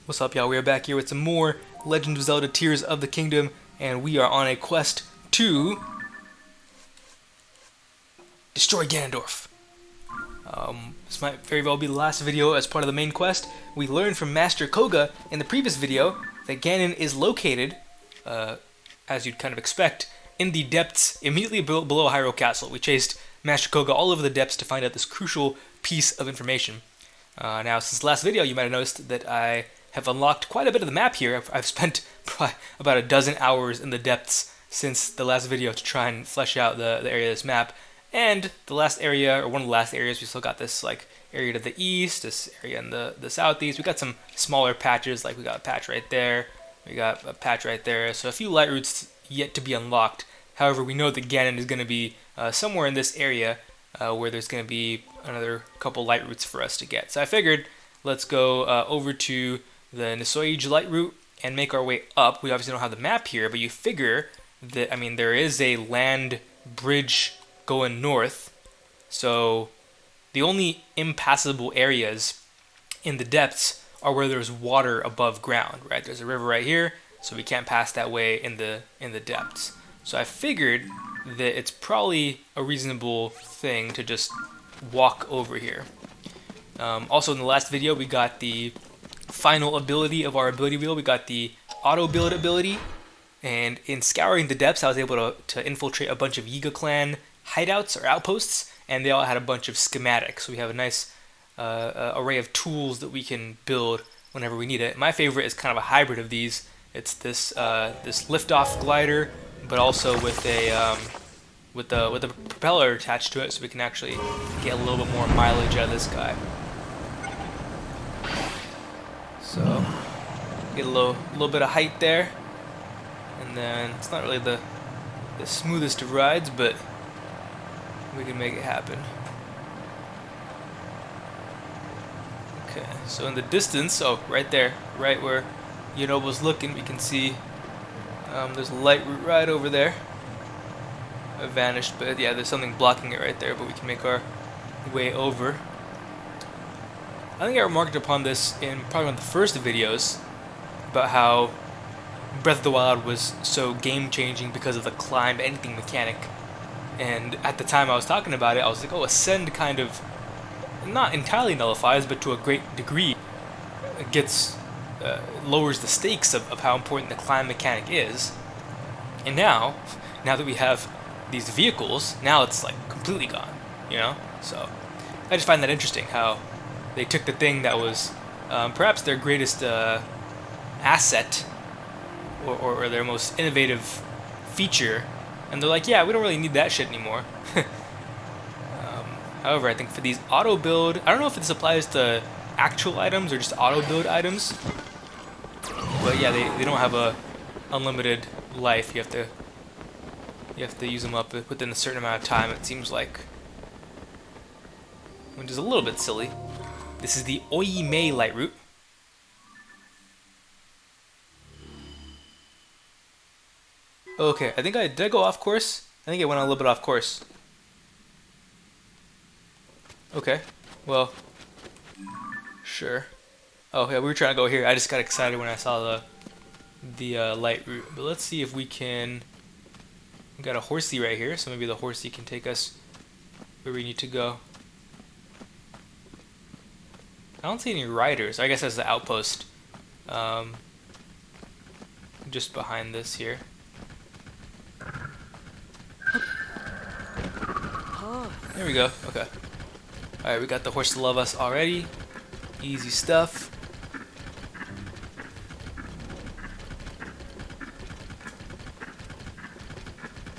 What's up, y'all? We are back here with some more Legend of Zelda Tears of the Kingdom, and we are on a quest to destroy Ganondorf. This might very well be the last video as part of the main quest. We learned from Master Koga in the previous video that Ganon is located, as you'd kind of expect, in the depths immediately below Hyrule Castle. We chased Master Koga all over the depths to find out this crucial piece of information. Now, since the last video, you might have noticed that I have unlocked quite a bit of the map here. I've spent probably about a dozen hours in the depths since the last video to try and flesh out the area of this map. And the last area, or one of the last areas, we still got this like area to the east, this area in the southeast. We got some smaller patches, like we got a patch right there, we got a patch right there. So a few light routes yet to be unlocked. However, we know that Ganon is going to be somewhere in this area where there's going to be another couple light routes for us to get. So I figured let's go over to the Necluda light route and make our way up. We obviously don't have the map here, but you figure that, I mean, there is a land bridge going north, so the only impassable areas in the depths are where there's water above ground, right? There's a river right here, so we can't pass that way in the depths. So I figured that it's probably a reasonable thing to just walk over here. Also, in the last video, we got the final ability of our ability wheel. We got the auto build ability, and in scouring the depths, I was able to infiltrate a bunch of Yiga clan hideouts or outposts, and they all had a bunch of schematics. So we have a nice array of tools that we can build whenever we need it. My favorite is kind of a hybrid of these. It's this this lift-off glider, but also with a with a propeller attached to it, so we can actually get a little bit more mileage out of this guy. So get a little bit of height there, and then it's not really the smoothest of rides, but we can make it happen. Okay, so in the distance, oh, right there, right where Yunobo's looking, we can see there's a light route right over there. It vanished, but yeah, there's something blocking it right there, but we can make our way over. I think I remarked upon this in probably one of the first videos about how Breath of the Wild was so game-changing because of the climb anything mechanic. And at the time I was talking about it, I was like, oh, Ascend kind of not entirely nullifies, but to a great degree it gets lowers the stakes of how important the climb mechanic is. And now that we have these vehicles, now it's like completely gone, you know? So I just find that interesting how they took the thing that was perhaps their greatest asset or their most innovative feature, and they're like, yeah, we don't really need that shit anymore. However, I think for these auto build, I don't know if this applies to actual items or just auto build items, but yeah, they don't have a unlimited life. You have to use them up within a certain amount of time, it seems like, which is a little bit silly. This is the Oimei light route. Okay, I think did I go off course? I think I went a little bit off course. Okay, well, sure. Oh yeah, we were trying to go here. I just got excited when I saw the light route. But let's see if we can. We got a horsey right here, so maybe the horsey can take us where we need to go. I don't see any riders. I guess that's the outpost. Just behind this here. There we go. Okay. Alright, we got the horse to love us already. Easy stuff.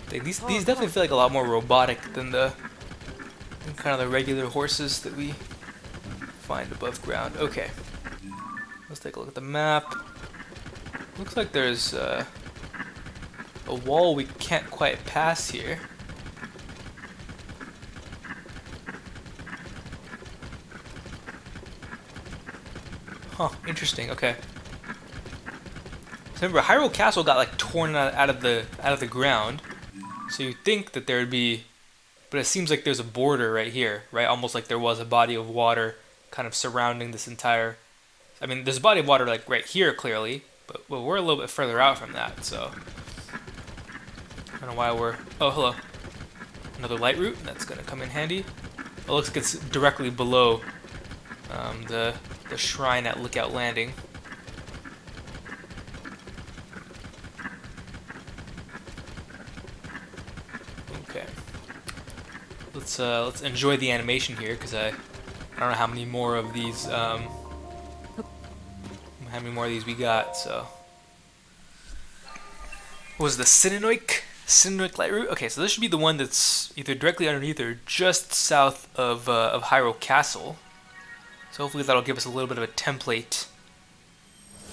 These definitely feel like a lot more robotic than kind of the regular horses that we find above ground. Okay, let's take a look at the map. Looks like there's a wall we can't quite pass here. Huh, interesting. Okay. So remember, Hyrule Castle got like torn out of the ground. So you'd think that there would be, but it seems like there's a border right here, right? Almost like there was a body of water kind of surrounding this entire I mean, there's a body of water like right here clearly, but we're a little bit further out from that, so I don't know why we're. Oh, hello. Another light route. That's gonna come in handy. It looks like it's directly below the shrine at Lookout Landing. Okay. Let's enjoy the animation here, because I don't know how many more of these we got. So, what was the Sinnoh light route? Okay, so this should be the one that's either directly underneath or just south of Hyrule Castle. So hopefully that'll give us a little bit of a template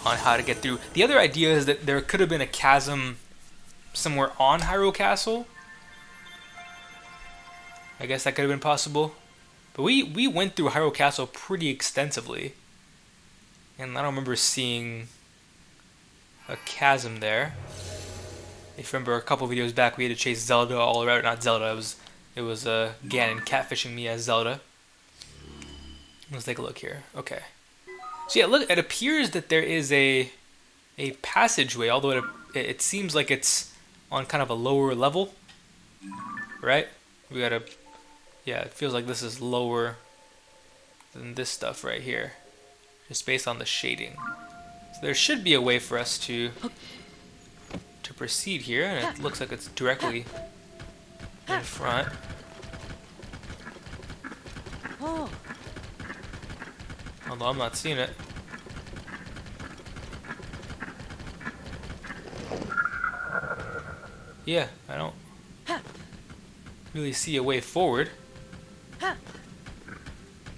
on how to get through. The other idea is that there could have been a chasm somewhere on Hyrule Castle. I guess that could have been possible. But we went through Hyrule Castle pretty extensively, and I don't remember seeing a chasm there. If you remember a couple videos back, we had to chase Zelda all around. Not Zelda, it was Ganon catfishing me as Zelda. Let's take a look here. Okay. So yeah, look, it appears that there is a passageway, although it seems like it's on kind of a lower level, right? We gotta, yeah, it feels like this is lower than this stuff right here, just based on the shading. So there should be a way for us to proceed here, and it looks like it's directly in front. Although I'm not seeing it. Yeah, I don't really see a way forward.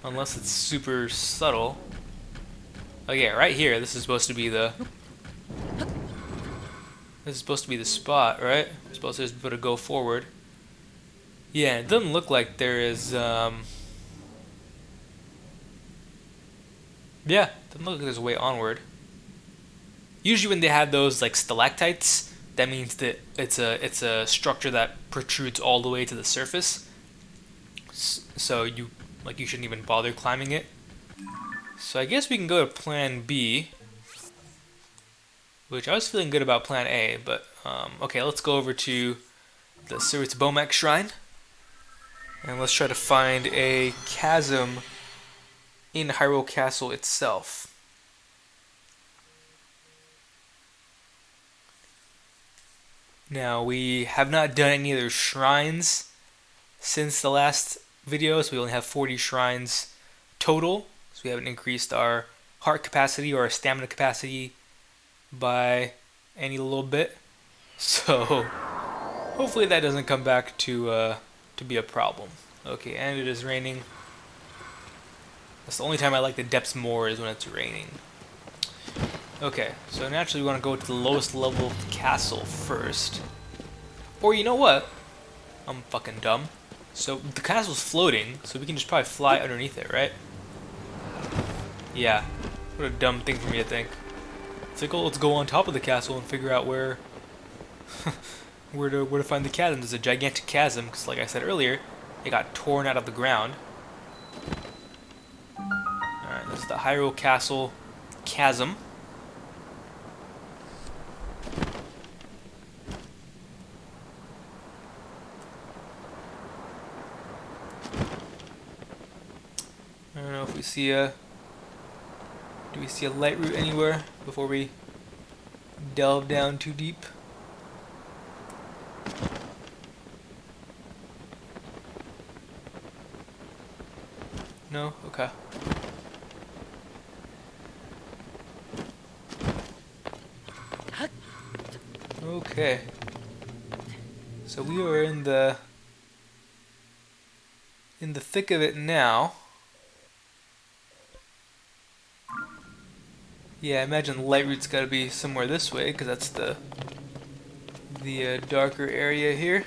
Unless it's super subtle. Oh yeah, right here, this is supposed to be the spot, right? We're supposed to just be able to go forward. Yeah, it doesn't look like there is yeah, doesn't look like there's a way onward. Usually when they have those like stalactites, that means that it's a structure that protrudes all the way to the surface. So you shouldn't even bother climbing it. So I guess we can go to plan B, which I was feeling good about plan A, but okay, let's go over to the Surit's Bomek Shrine, and let's try to find a chasm in Hyrule Castle itself. Now, we have not done any other shrines since the last video, so we only have 40 shrines total, so we haven't increased our heart capacity or our stamina capacity by any little bit. So hopefully that doesn't come back to be a problem. Okay, and it is raining. That's the only time I like the depths more, is when it's raining. Okay, so naturally we want to go to the lowest level of the castle first. Or you know what? I'm fucking dumb. So the castle's floating, so we can just probably fly underneath it, right? Yeah. What a dumb thing for me to think. It's like, oh, let's go on top of the castle and figure out where where to find the chasm. There's a gigantic chasm, because like I said earlier, it got torn out of the ground. Alright, this is the Hyrule Castle chasm. I don't know if we see a... Do we see a light route anywhere before we delve down too deep? No? Okay. Okay. So we are in the thick of it now. Yeah, I imagine the light route's got to be somewhere this way, because that's the darker area here.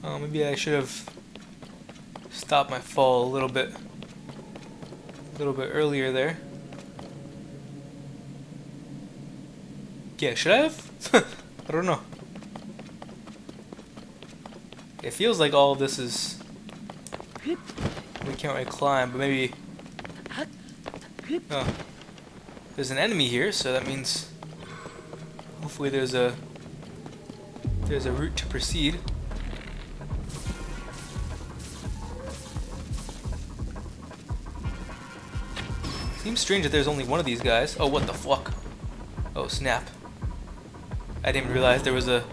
Oh, maybe I should have stopped my fall a little bit earlier there. Yeah, should I have? I don't know. It feels like all of this is... We can't really climb, but maybe... Oh. There's an enemy here, so that means... Hopefully there's a route to proceed. Seems strange that there's only one of these guys. Oh, what the fuck? Oh, snap. I didn't realize there was a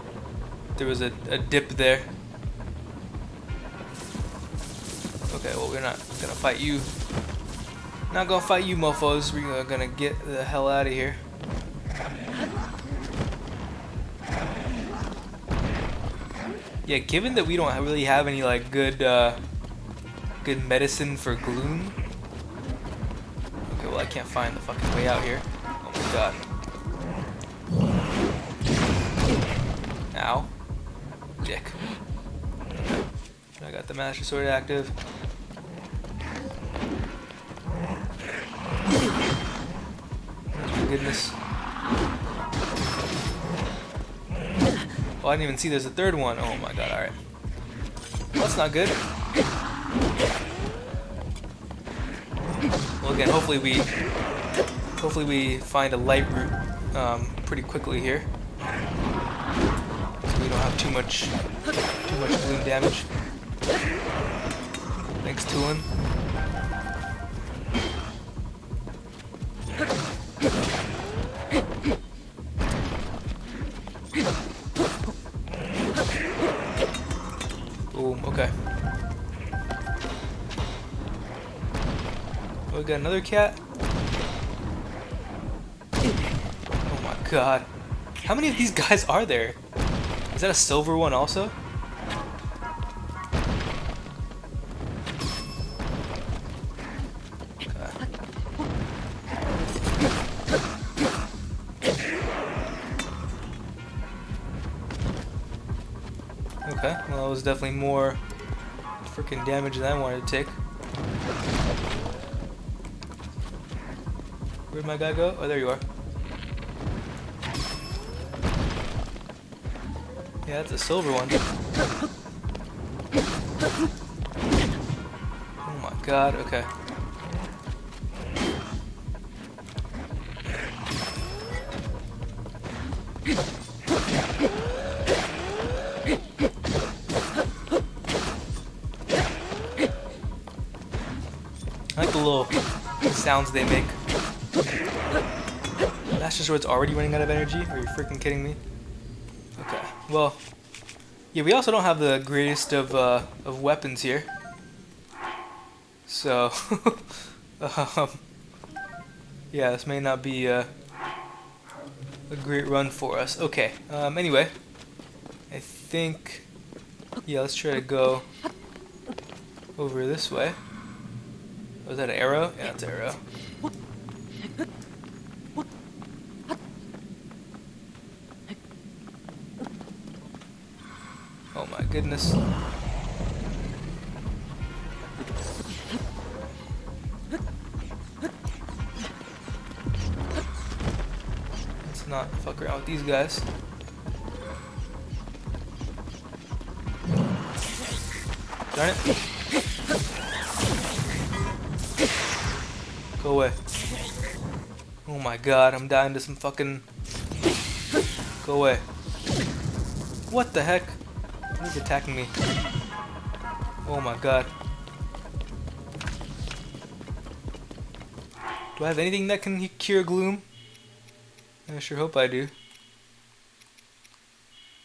dip there. Okay, well, we're not gonna fight you. Not gonna fight you, mofos. We're gonna get the hell out of here. Yeah, given that we don't really have any like good medicine for Gloom. Okay, well, I can't find the fucking way out here. Oh my god. Ow. Dick. Okay. I got the Master Sword active. Oh my goodness. Oh, I didn't even see there's a third one. Oh my god, alright. Well, that's not good. Well, again, hopefully we find a light route pretty quickly here. So we don't have too much Gloom damage. Thanks to him. Boom, okay. Oh, we got another cat? Oh my god. How many of these guys are there? Is that a silver one also? Okay, well, that was definitely more freaking damage than I wanted to take. Where'd my guy go? Oh, there you are. Yeah, that's a silver one. Oh my god, okay. I like the little sounds they make. Master Sword's already running out of energy? Are you freaking kidding me? Okay, well, yeah, we also don't have the greatest of weapons here. So, yeah, this may not be a great run for us. Okay, anyway, I think, yeah, let's try to go over this way. Was that an arrow? Yeah, that's an arrow. Oh my goodness. Let's not fuck around with these guys. Darn it. Go away. Oh my god, I'm dying to some fucking... Go away. What the heck? Who's attacking me? Oh my god. Do I have anything that can cure Gloom? I sure hope I do.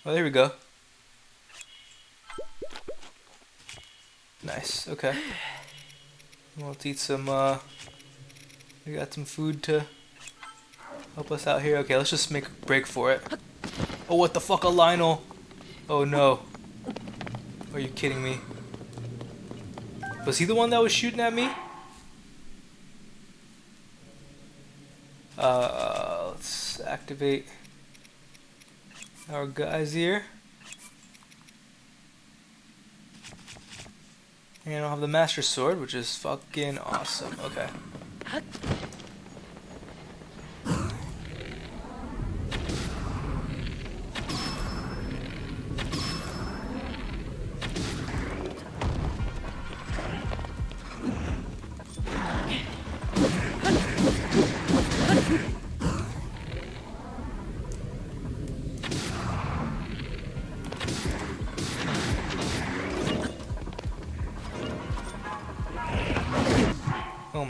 Oh, there we go. Nice, okay. Well, let's eat some, we got some food to help us out here. Okay, let's just make a break for it. Oh, what the fuck, a Lionel? Oh no. Are you kidding me? Was he the one that was shooting at me? Let's activate our guys here. And I don't have the Master Sword, which is fucking awesome. Okay.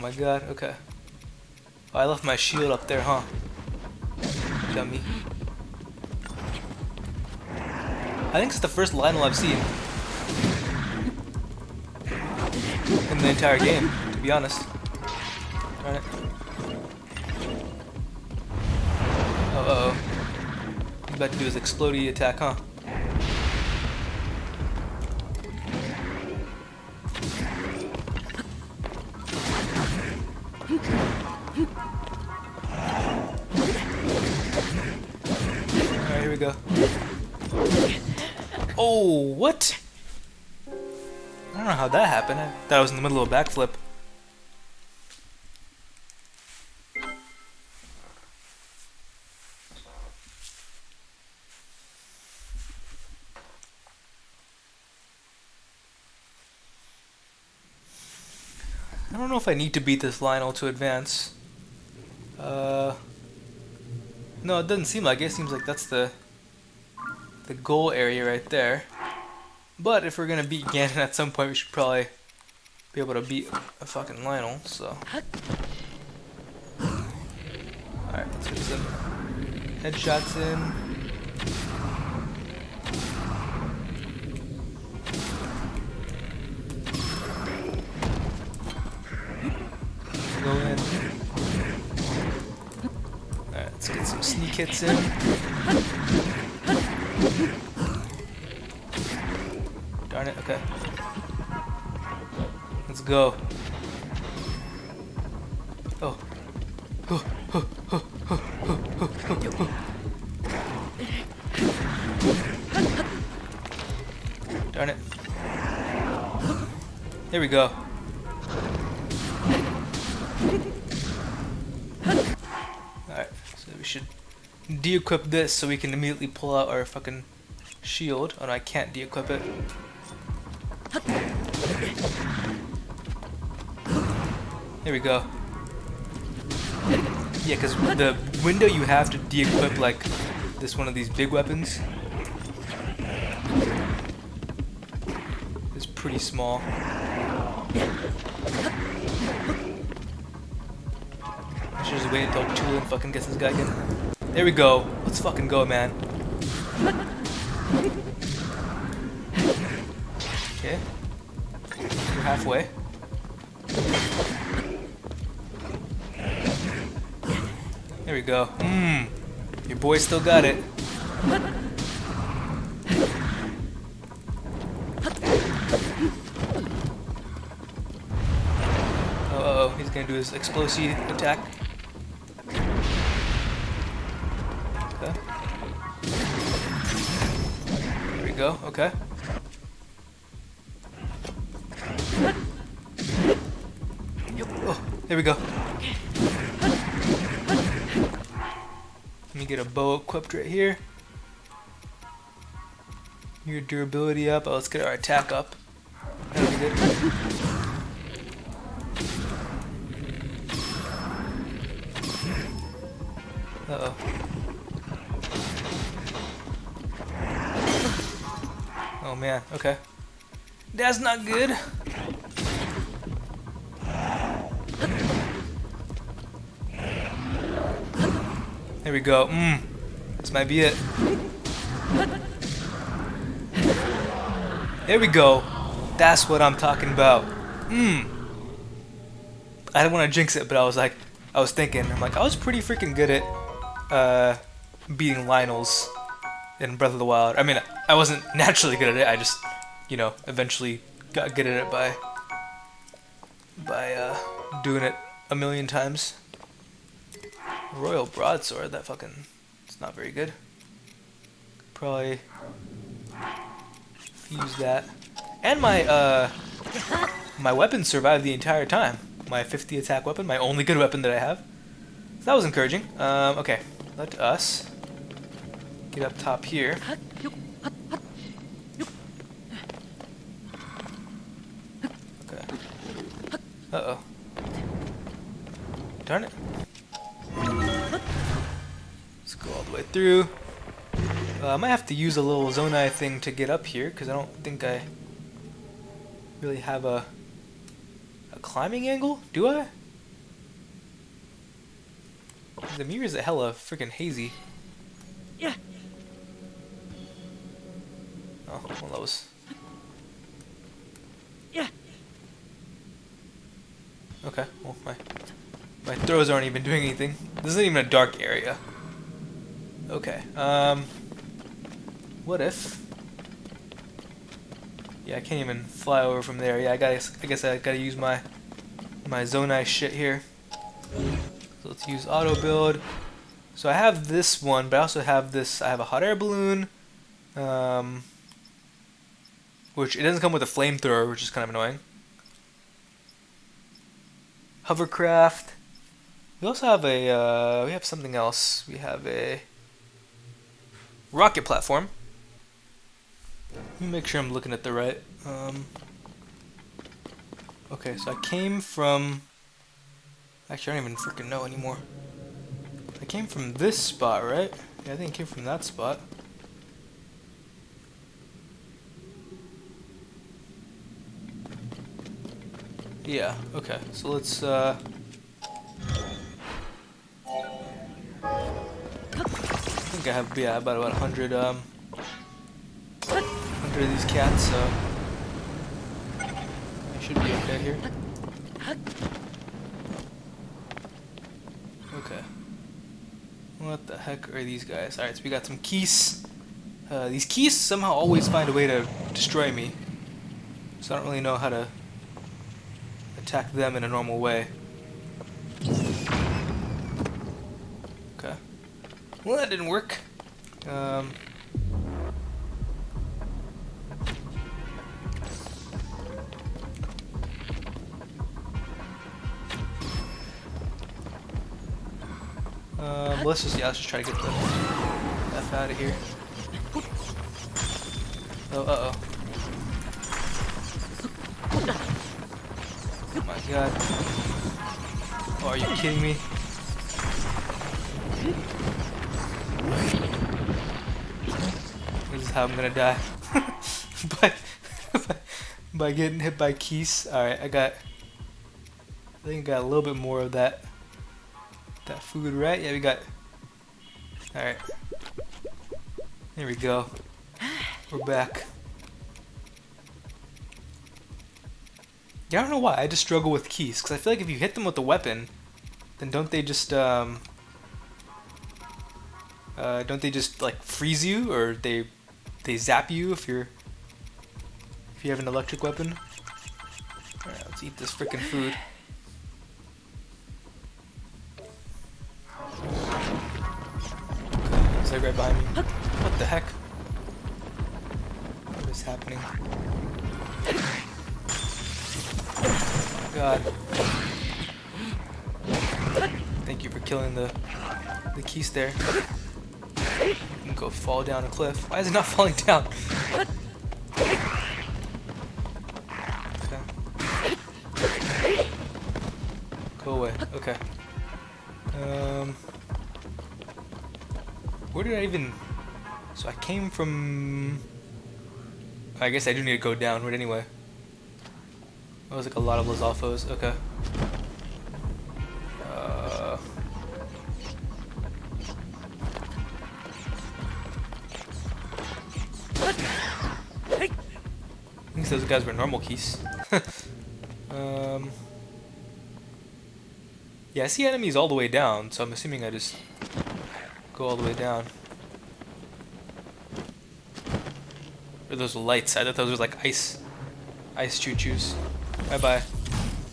my god, okay. Oh, I left my shield up there, huh? Dummy. I think it's the first Lionel I've seen in the entire game, to be honest. Alright. Oh, uh-oh. He's about to do his explodey attack, huh? Alright, here we go. Oh, what? I don't know how that happened. I thought I was in the middle of a backflip. I don't know if I need to beat this Lionel to advance. No, it doesn't seem like it. It seems like that's the goal area right there. But if we're gonna beat Ganon at some point, we should probably be able to beat a fucking Lionel, so. Alright, let's get some headshots in. Go in. Alright, let's get some sneak hits in. Darn it, okay. Let's go. Oh. Darn it. There we go. Alright, so we should de-equip this so we can immediately pull out our fucking shield. Oh no, I can't de-equip it. There we go. Yeah, because the window you have to de-equip like this one of these big weapons is pretty small. I should just wait until Tulin fucking gets this guy again. There we go. Let's fucking go, man. Okay. We're halfway. There we go. Your boy still got it. Uh-oh, he's gonna do his explosive attack. Okay. There we go, okay. Oh, there we go. Let me get a bow equipped right here. Your durability up. Oh, let's get our attack up. That'll be good. Uh-oh. Oh man, okay. That's not good. There we go. This might be it. There we go. That's what I'm talking about. I didn't want to jinx it, but I was thinking, I'm like, I was pretty freaking good at beating Lionels in Breath of the Wild. I mean, I wasn't naturally good at it. I just, you know, eventually got good at it by doing it a million times. Royal Broadsword, that fucking, it's not very good. Probably use that. And my my weapon survived the entire time. My 50 attack weapon, my only good weapon that I have. So that was encouraging. Okay, let us get up top here. Okay. Uh-oh. Darn it. Let's go all the way through. I might have to use a little Zonai thing to get up here, because I don't think I really have a climbing angle. Do I? The mirrors are hella freaking hazy. Yeah. Oh, well that was... Yeah. Okay, well my throws aren't even doing anything. This isn't even a dark area. Okay, what if... Yeah, I can't even fly over from there. Yeah, I guess I gotta use my Zonai shit here. So let's use auto build. So I have this one, but I also have this. I have a hot air balloon, which it doesn't come with a flamethrower, which is kind of annoying. Hovercraft. We also have a. We have something else. We have a rocket platform. Let me make sure I'm looking at the right. Okay, so I came from... Actually, I don't even freaking know anymore. I came from this spot, right? Yeah, I think I came from that spot. Yeah, okay. So let's, I think I have, yeah, about 100, 100 of these cats, so... I should be okay here. Okay. What the heck are these guys? Alright, so we got some keys. These keys somehow always find a way to destroy me. So I don't really know how to attack them in a normal way. Okay. Well, that didn't work. Let's just try to get the F out of here. Oh, uh-oh. Oh my god. Oh, are you kidding me? This is how I'm gonna die. by getting hit by keys. Alright, I think I got a little bit more of that food, right? Yeah, we got... Alright. There we go. We're back. Yeah, I don't know why. I just struggle with keys. Because I feel like if you hit them with a weapon, then don't they just, like, freeze you? Or they zap you if you have an electric weapon? Alright, let's eat this freaking food. It's like right behind me. What the heck? What is happening? Oh God. Thank you for killing the keystare. You can go fall down a cliff. Why is it not falling down? Okay. Go away. Okay. Where did I even... So I came from... I guess I do need to go downward anyway. That was like a lot of Lizalfos. Okay. I think those guys were normal keys. Yeah, I see enemies all the way down, so I'm assuming I just go all the way down. Or those lights? I thought those were like ice choo-choos. Bye-bye.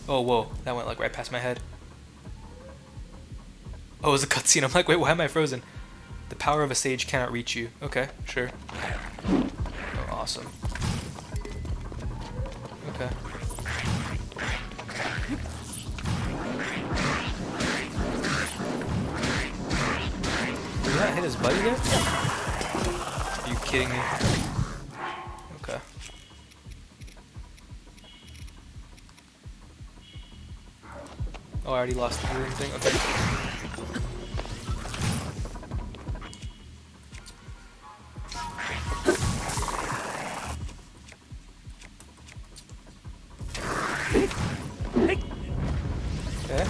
Oh, whoa. That went like right past my head. Oh, it was a cutscene. I'm like, wait, why am I frozen? The power of a sage cannot reach you. Okay, sure. Oh, awesome. Okay. Did he not hit his buddy there? Are you kidding me? Okay. Oh, I already lost the room thing? Okay. Okay.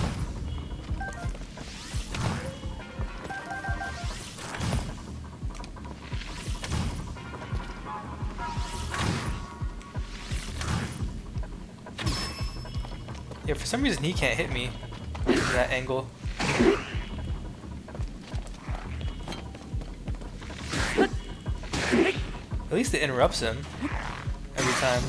Yeah, for some reason he can't hit me from that angle. At least it interrupts him every time.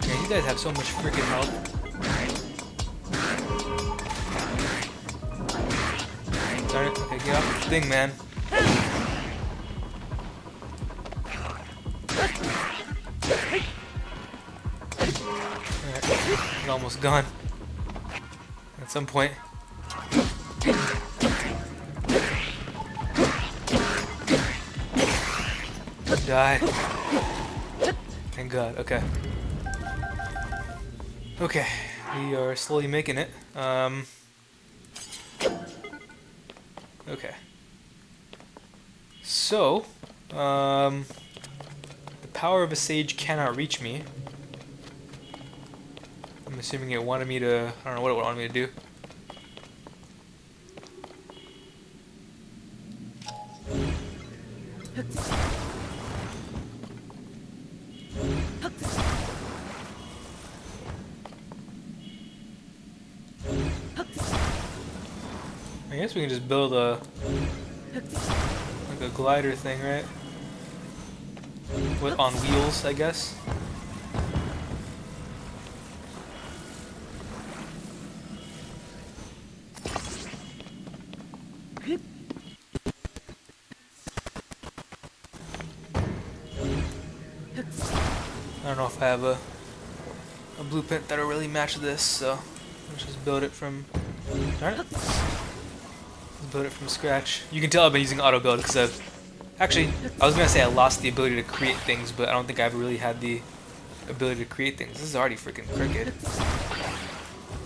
Yeah, you guys have so much freaking health. Darn it. Okay, get off the thing, man. Alright, it's almost gone. At some point. Die. Thank God, okay. Okay, we are slowly making it. Okay. So, the power of a sage cannot reach me. I'm assuming it wanted me to, I don't know what it wanted me to do. I guess we can just build a like a glider thing, right? With on wheels, I guess. I don't know if I have a blueprint that'll really match this, so let's just build it from. Darn it. Build it from scratch. You can tell I've been using auto build because I've actually, I was gonna say I lost the ability to create things, but I don't think I've really had the ability to create things. This is already freaking crooked.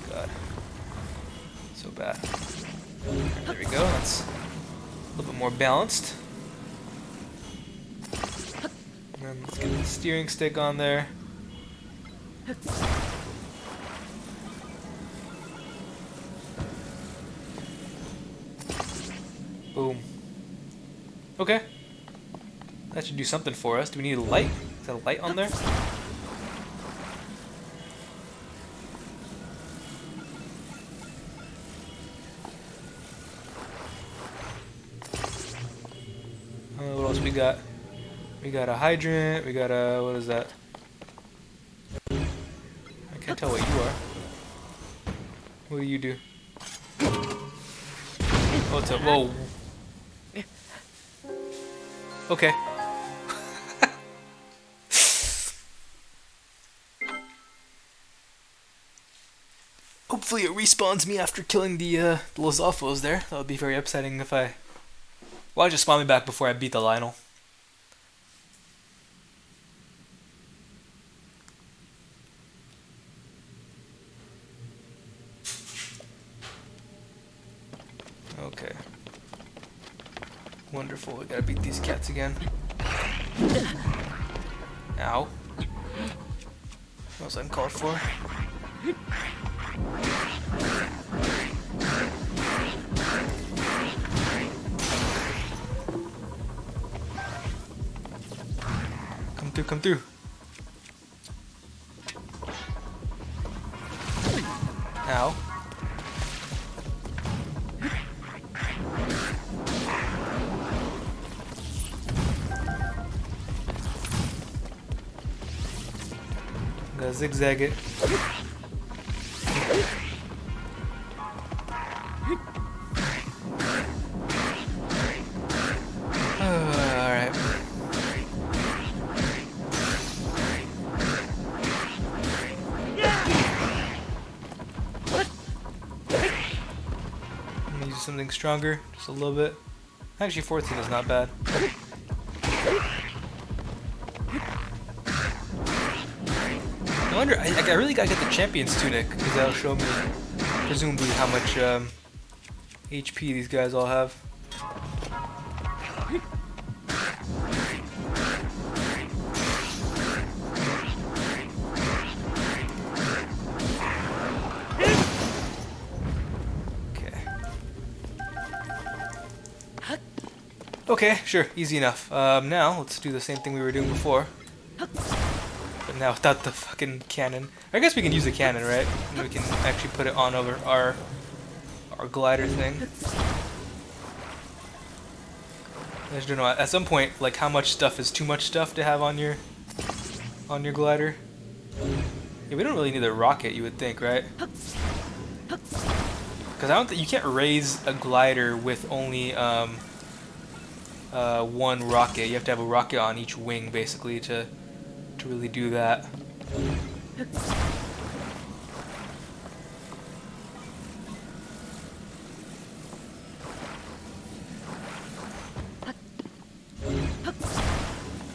God, so bad. Right, there we go. That's a little bit more balanced. And then let's get the steering stick on there. Boom. Okay. That should do something for us. Do we need a light? Is that a light on there? What else we got? We got a hydrant. We got a... what is that? I can't tell what you are. What do you do? Oh, it's a... whoa. Okay. Hopefully it respawns me after killing the Lozalfos there. That would be very upsetting if I... Why just spawn me back before I beat the Lionel? Okay. Wonderful, we gotta beat these cats again. Ow. That was uncalled for. Come through, come through. Ow. Gotta zigzag it. Alright. I'm gonna use something stronger, just a little bit. Actually, 14 is not bad. I wonder, I really gotta get the Champion's Tunic, because that'll show me, presumably, how much HP these guys all have. Okay, sure, easy enough. Now, let's do the same thing we were doing before. But now without the fucking cannon. I guess we can use the cannon, right? And we can actually put it on over our glider thing. I just don't know, at some point, like, how much stuff is too much stuff to have on your glider? Yeah, we don't really need a rocket, you would think, right? Because I don't think you can't raise a glider with only one rocket. You have to have a rocket on each wing, basically, to really do that.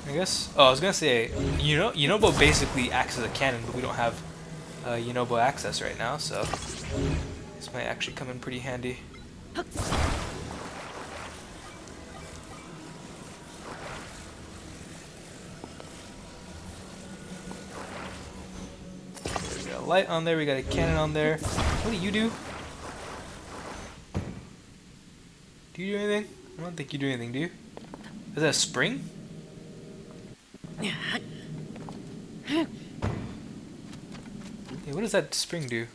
I guess. Oh, I was gonna say, Yunobo basically acts as a cannon, but we don't have Yunobo access right now, so this might actually come in pretty handy. There we got a light on there. We got a cannon on there. What do you do? Do you do anything? I don't think you do anything, do you? Is that a spring? Hey, what does that spring do?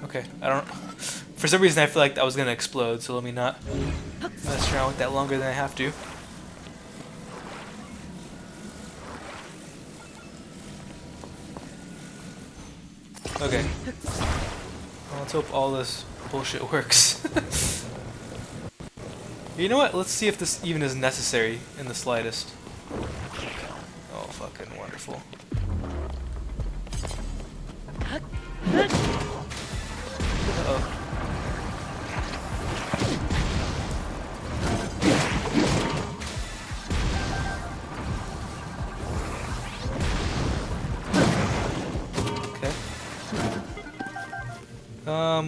Okay, I don't... For some reason I feel like that was gonna explode, so let me not mess around with that longer than I have to. Okay. Well, let's hope all this bullshit works. You know what? Let's see if this even is necessary in the slightest. Oh, fucking wonderful. Uh-oh.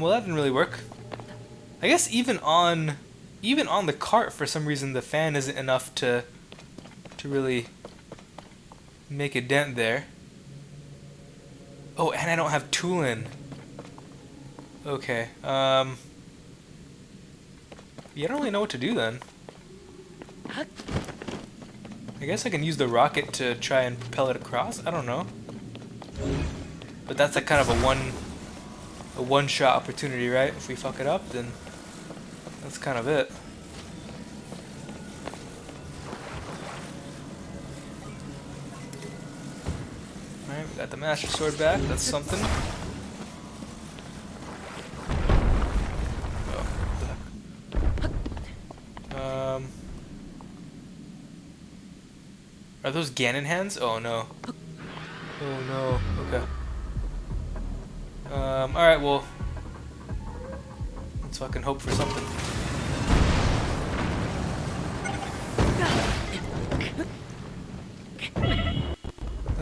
Well, that didn't really work. I guess even on the cart, for some reason, the fan isn't enough to really make a dent there. Oh, and I don't have Toolin. Okay. Yeah, I don't really know what to do then. I guess I can use the rocket to try and propel it across. I don't know. But that's like kind of a one-shot opportunity, right? If we fuck it up, then that's kind of it. Alright, we got the Master Sword back. That's something. Oh, what the heck? Are those Ganon hands? Oh no. Oh no. Okay. Alright, well, let's fucking hope for something.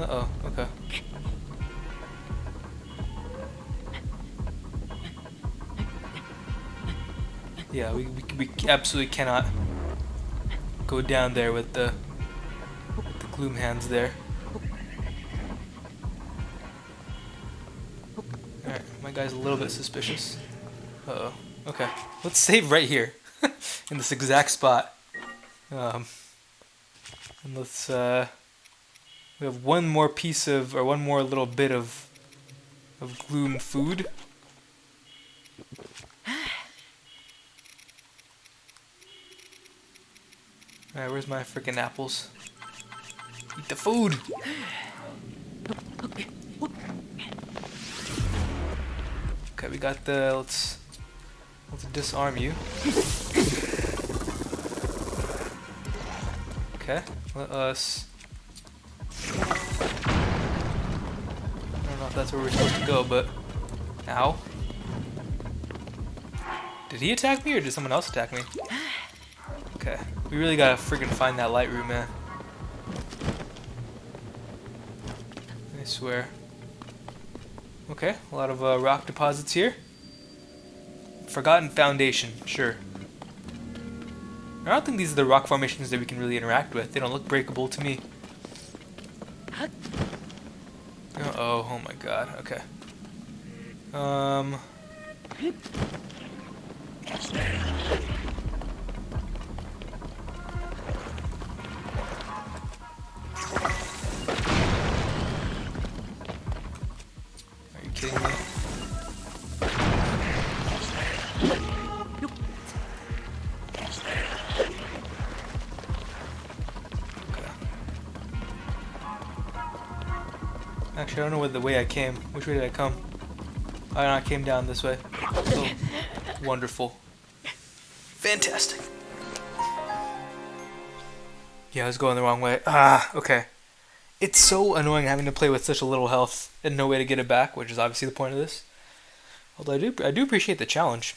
Uh-oh, okay. Yeah, we absolutely cannot go down there with the Gloom hands there. Alright, my guy's a little bit suspicious. Uh-oh. Okay. Let's save right here. In this exact spot. And let's, we have one more piece of, or one more little bit of Gloom food. Alright, where's my freaking apples? Eat the food! Okay, we got the, let's disarm you. Okay, let us... I don't know if that's where we're supposed to go, but... Ow. Did he attack me or did someone else attack me? Okay, we really gotta freaking find that light room, man. I swear. Okay, a lot of rock deposits here. Forgotten Foundation, sure. I don't think these are the rock formations that we can really interact with. They don't look breakable to me. Oh, oh my god, okay. Are you kidding me? Actually, I don't know the way I came. Which way did I come? Oh, no, I came down this way. Oh, wonderful. Fantastic. Yeah, I was going the wrong way. Ah, okay. It's so annoying having to play with such a little health and no way to get it back, which is obviously the point of this. Although I do appreciate the challenge.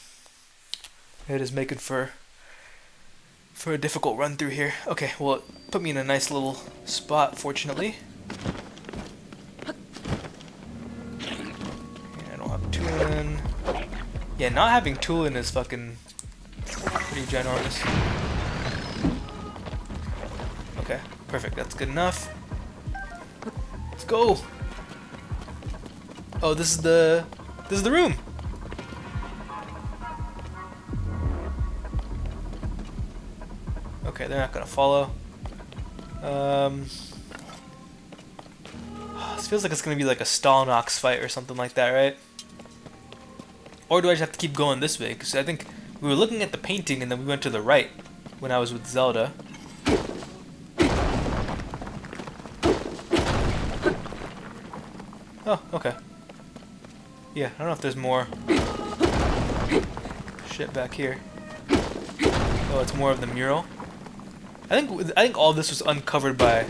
It is making for a difficult run through here. Okay, well, it put me in a nice little spot, fortunately. Toolin. Yeah, not having Toolin is fucking pretty ginormous. Okay, perfect. That's good enough. Let's go. Oh, this is the room. Okay, they're not gonna follow. This feels like it's gonna be like a Stalnox fight or something like that, right? Or do I just have to keep going this way? Because I think we were looking at the painting and then we went to the right when I was with Zelda. Oh, okay. Yeah, I don't know if there's more shit back here. Oh, it's more of the mural. I think all this was uncovered by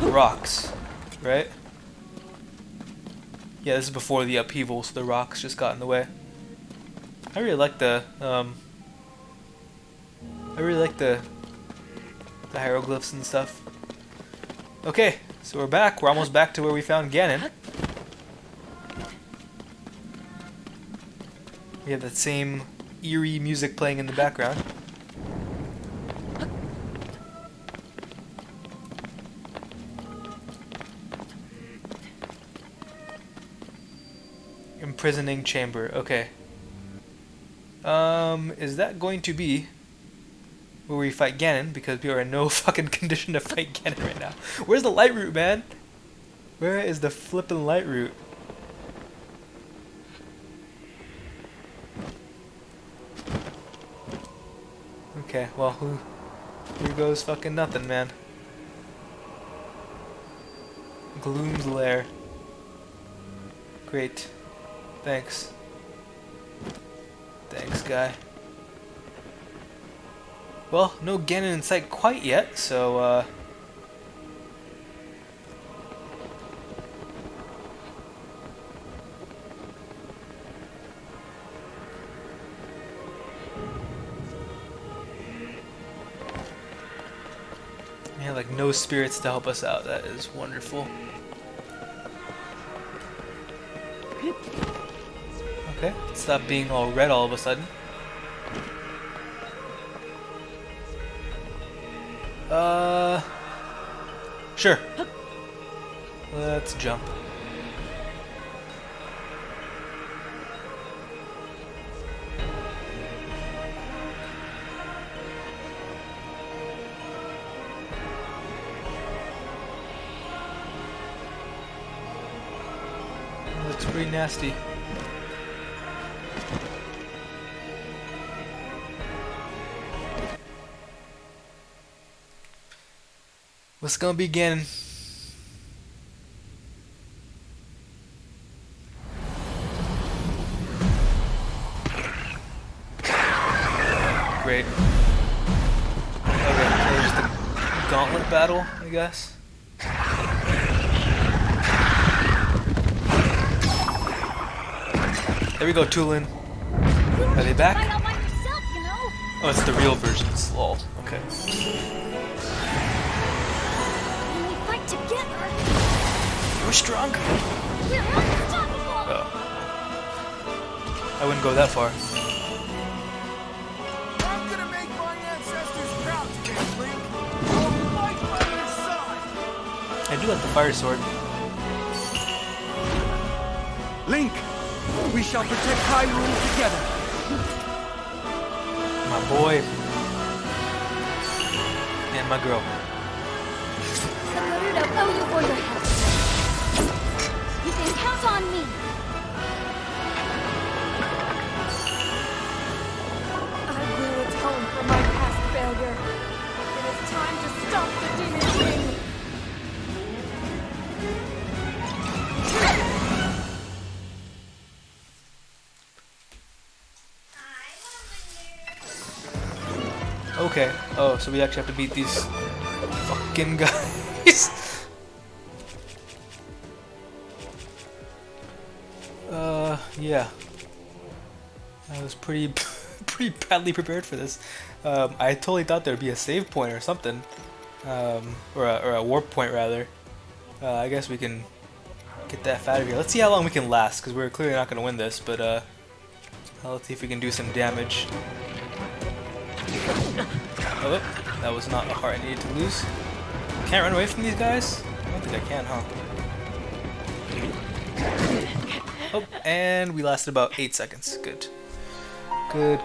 rocks, right? Yeah, this is before the upheaval, so the rocks just got in the way. I really like the hieroglyphs and stuff. Okay, so we're back. We're almost back to where we found Ganon. We have that same eerie music playing in the background. Imprisoning chamber. Okay. Is that going to be where we fight Ganon? Because we are in no fucking condition to fight Ganon right now. Where's the light route, man? Where is the flippin' light route? Okay, well, here goes fucking nothing, man. Gloom's Lair. Great. Thanks. Thanks, guy. Well, no Ganon in sight quite yet, so, yeah, like no spirits to help us out. That is wonderful. Okay, stop being all red all of a sudden. Sure. Let's jump. That's pretty nasty. What's gonna begin? Great. Okay, so just a gauntlet battle, I guess. There we go, Toolin. Are they back? Oh, it's the real versions. Lol. Okay. We're stronger. We're unstoppable. Oh. I wouldn't go that far. I'm gonna make my ancestors proud today, Link. I'll fight by your side. I do like the fire sword. Link, we shall protect Hyrule together. My boy. And my girl. The Gerudo owe you for your help. You can count on me. I will atone for my past failure. It is time to stop the Demon King. Okay. Oh, so we actually have to beat these fucking guys. Yeah. I was pretty badly prepared for this. I totally thought there'd be a save point or something. Or a warp point rather. I guess we can get that out of here. Let's see how long we can last, because we're clearly not going to win this, but let's see if we can do some damage. Oh, that was not a heart I needed to lose. Can't run away from these guys? I don't think I can, huh? Oh, and we lasted about 8 seconds. Good. Good.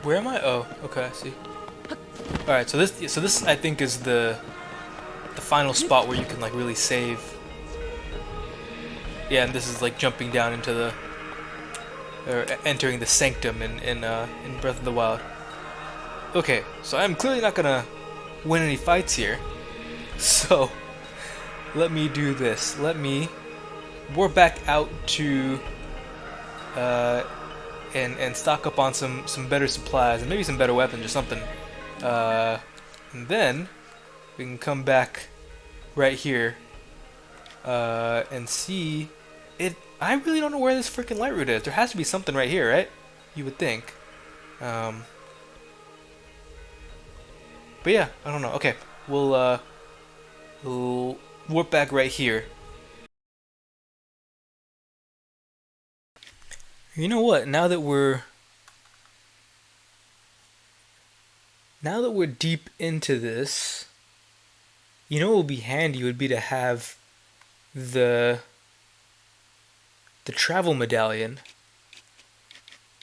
Where am I? Oh, okay, I see. Alright, so this I think is the final spot where you can like really save. Yeah, and this is like jumping down into the or entering the sanctum in Breath of the Wild. Okay, so I'm clearly not gonna win any fights here. So let me do this. Let me warp back out to and stock up on some better supplies and maybe some better weapons or something. And then we can come back right here and see it. I really don't know where this freaking light route is. There has to be something right here, right? You would think. But yeah, I don't know. Okay, we'll warp back right here. You know what? Now that we're deep into this, you know what would be handy would be to have the Travel Medallion,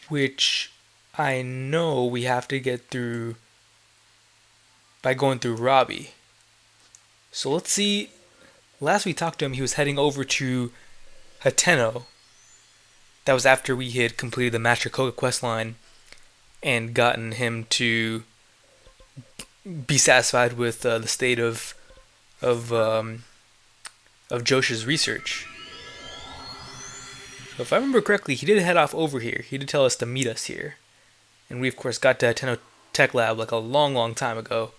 which I know we have to get through by going through Robbie. So let's see. Last we talked to him, he was heading over to Hateno. That was after we had completed the Master Koga questline and gotten him to be satisfied with the state of Joshi's research. So if I remember correctly, he did head off over here. He did tell us to meet us here, and we of course got to Hateno Tech Lab like a long time ago.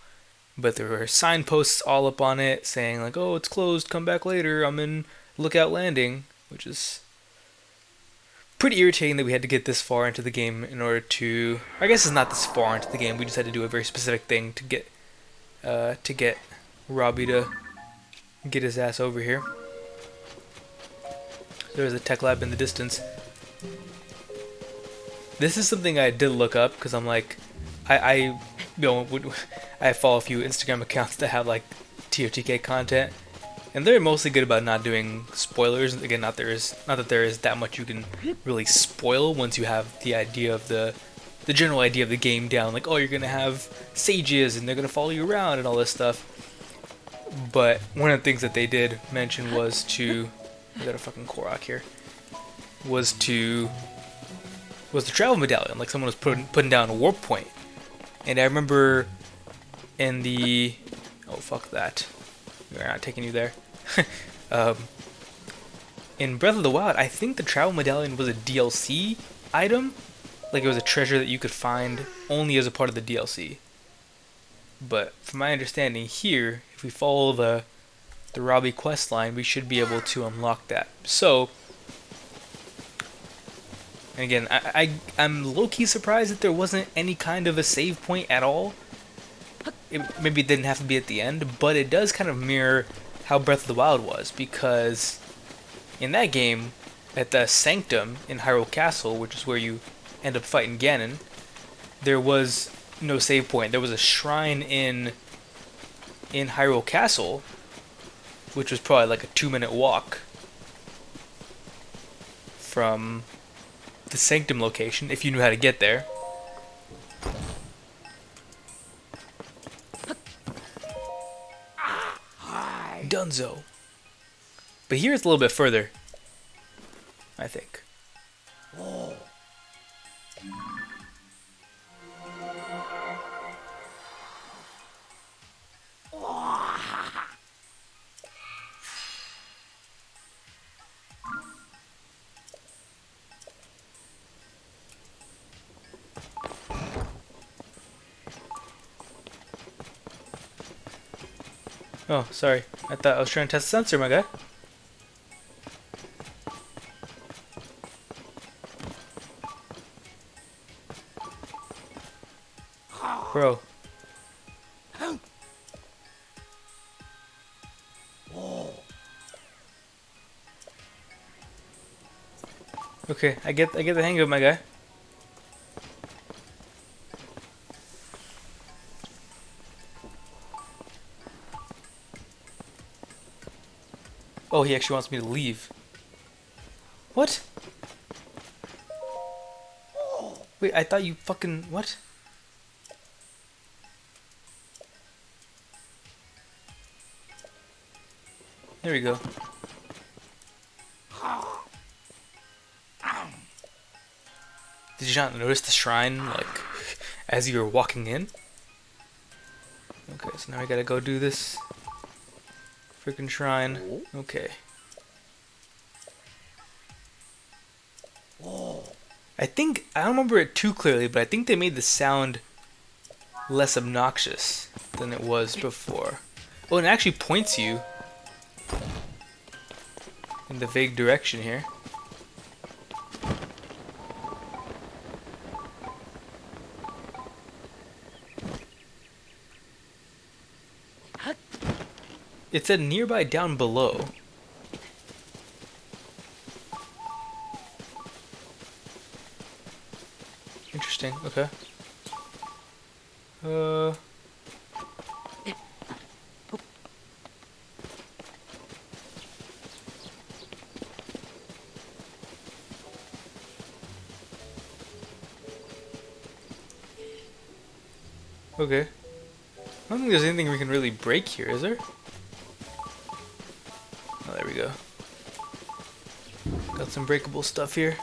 But there were signposts all up on it saying like, "Oh, it's closed. Come back later. I'm in Lookout Landing," which is pretty irritating that we had to get this far into the game in order to. I guess it's not this far into the game. We just had to do a very specific thing to get Robbie to get his ass over here. There's a tech lab in the distance. This is something I did look up because I'm like, I follow a few Instagram accounts that have like TOTK content, and they're mostly good about not doing spoilers. Again, not that there is that much you can really spoil once you have the idea of the general idea of the game down. Like, oh, you're gonna have sages and they're gonna follow you around and all this stuff. But one of the things that they did mention was to, I got a fucking Korok here, was the Travel Medallion. Like someone was putting down a warp point. And I remember in the, oh fuck that, we're not taking you there. In Breath of the Wild, I think the Travel Medallion was a DLC item. Like it was a treasure that you could find only as a part of the DLC. But from my understanding here, if we follow the Robbie questline, we should be able to unlock that. So, and again, I'm low-key surprised that there wasn't any kind of a save point at all. maybe it didn't have to be at the end, but it does kind of mirror how Breath of the Wild was, because in that game, at the Sanctum in Hyrule Castle, which is where you end up fighting Ganon, there was no save point. There was a shrine in Hyrule Castle, which was probably like a 2-minute walk from the Sanctum location, if you knew how to get there. Dunzo. But here it's a little bit further, I think. Oh, sorry. I thought I was trying to test the sensor, my guy. Bro. Okay, I get the hang of it, my guy. Oh, he actually wants me to leave. What? Wait, I thought you fucking... What? There we go. Did you not notice the shrine, like, as you were walking in? Okay, so now I gotta go do this freaking shrine. Okay. I don't remember it too clearly, but I think they made the sound less obnoxious than it was before. Oh, and it actually points you in the vague direction here. It said nearby down below. Interesting, okay. Okay. I don't think there's anything we can really break here, is there? Oh, there we go. Got some breakable stuff here.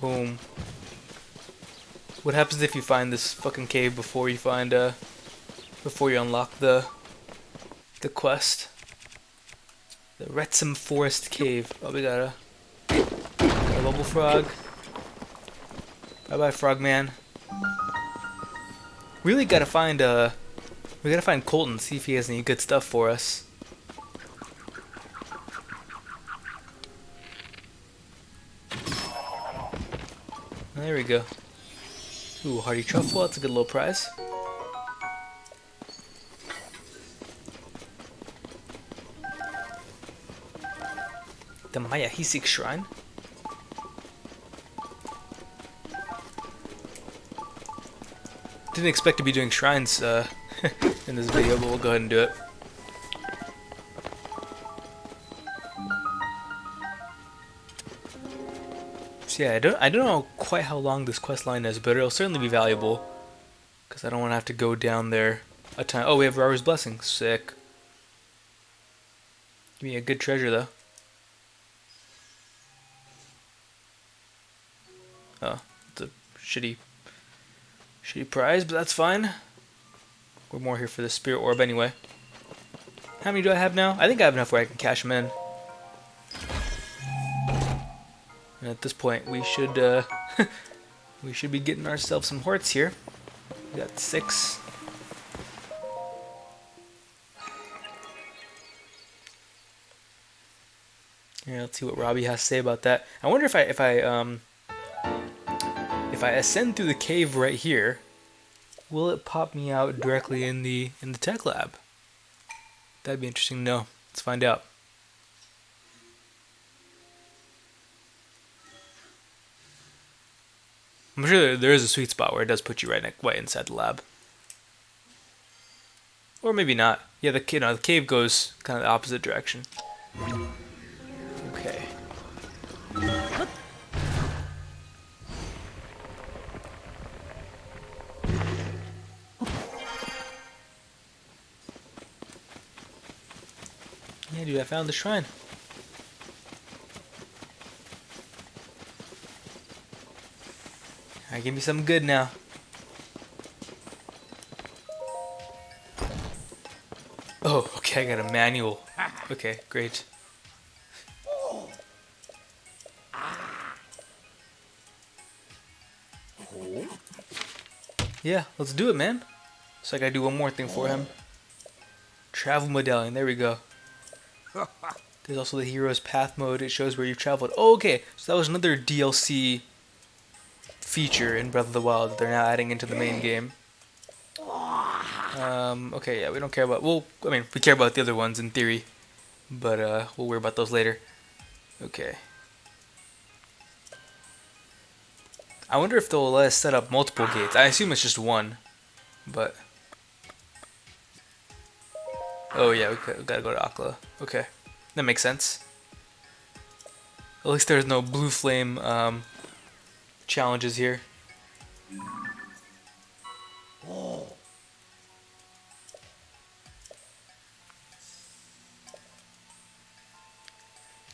Boom. What happens if you find this fucking cave before you find before you unlock the quest? The Retsam Forest Cave. Oh, we got a bubble frog. Bye bye, frogman. Really gotta find we gotta find Colton, see if he has any good stuff for us. There we go. Ooh, hearty truffle, that's a good little prize. The Mayahisik shrine. Didn't expect to be doing shrines in this video, but we'll go ahead and do it. So yeah, I don't know quite how long this quest line is, but it'll certainly be valuable, because I don't want to have to go down there a time. Oh, we have Robber's Blessing. Sick. Give me a good treasure though. Oh, it's a shitty prize, but that's fine. We're more here for the spirit orb anyway. How many do I have now? I think I have enough where I can cash them in. And at this point, we should be getting ourselves some hearts here. We got 6. Yeah, let's see what Robbie has to say about that. I wonder if if I ascend through the cave right here, will it pop me out directly in the tech lab? That'd be interesting to know. Let's find out. I'm sure there is a sweet spot where it does put you right inside the lab. Or maybe not. Yeah, the cave goes kind of the opposite direction. Okay. Yeah, dude, I found the shrine. Alright, give me something good now. Oh, okay, I got a manual. Okay, great. Yeah, let's do it, man. So I gotta do one more thing for him. Travel Medallion, there we go. There's also the Hero's Path mode. It shows where you've traveled. Oh, okay, so that was another DLC feature in Breath of the Wild that they're now adding into the main game. Okay, yeah, we don't care about... Well, I mean, we care about the other ones in theory. But, we'll worry about those later. Okay. I wonder if they'll let us set up multiple gates. I assume it's just one. But... Oh, yeah, we gotta go to Akkala. Okay. That makes sense. At least there's no blue flame, challenges here.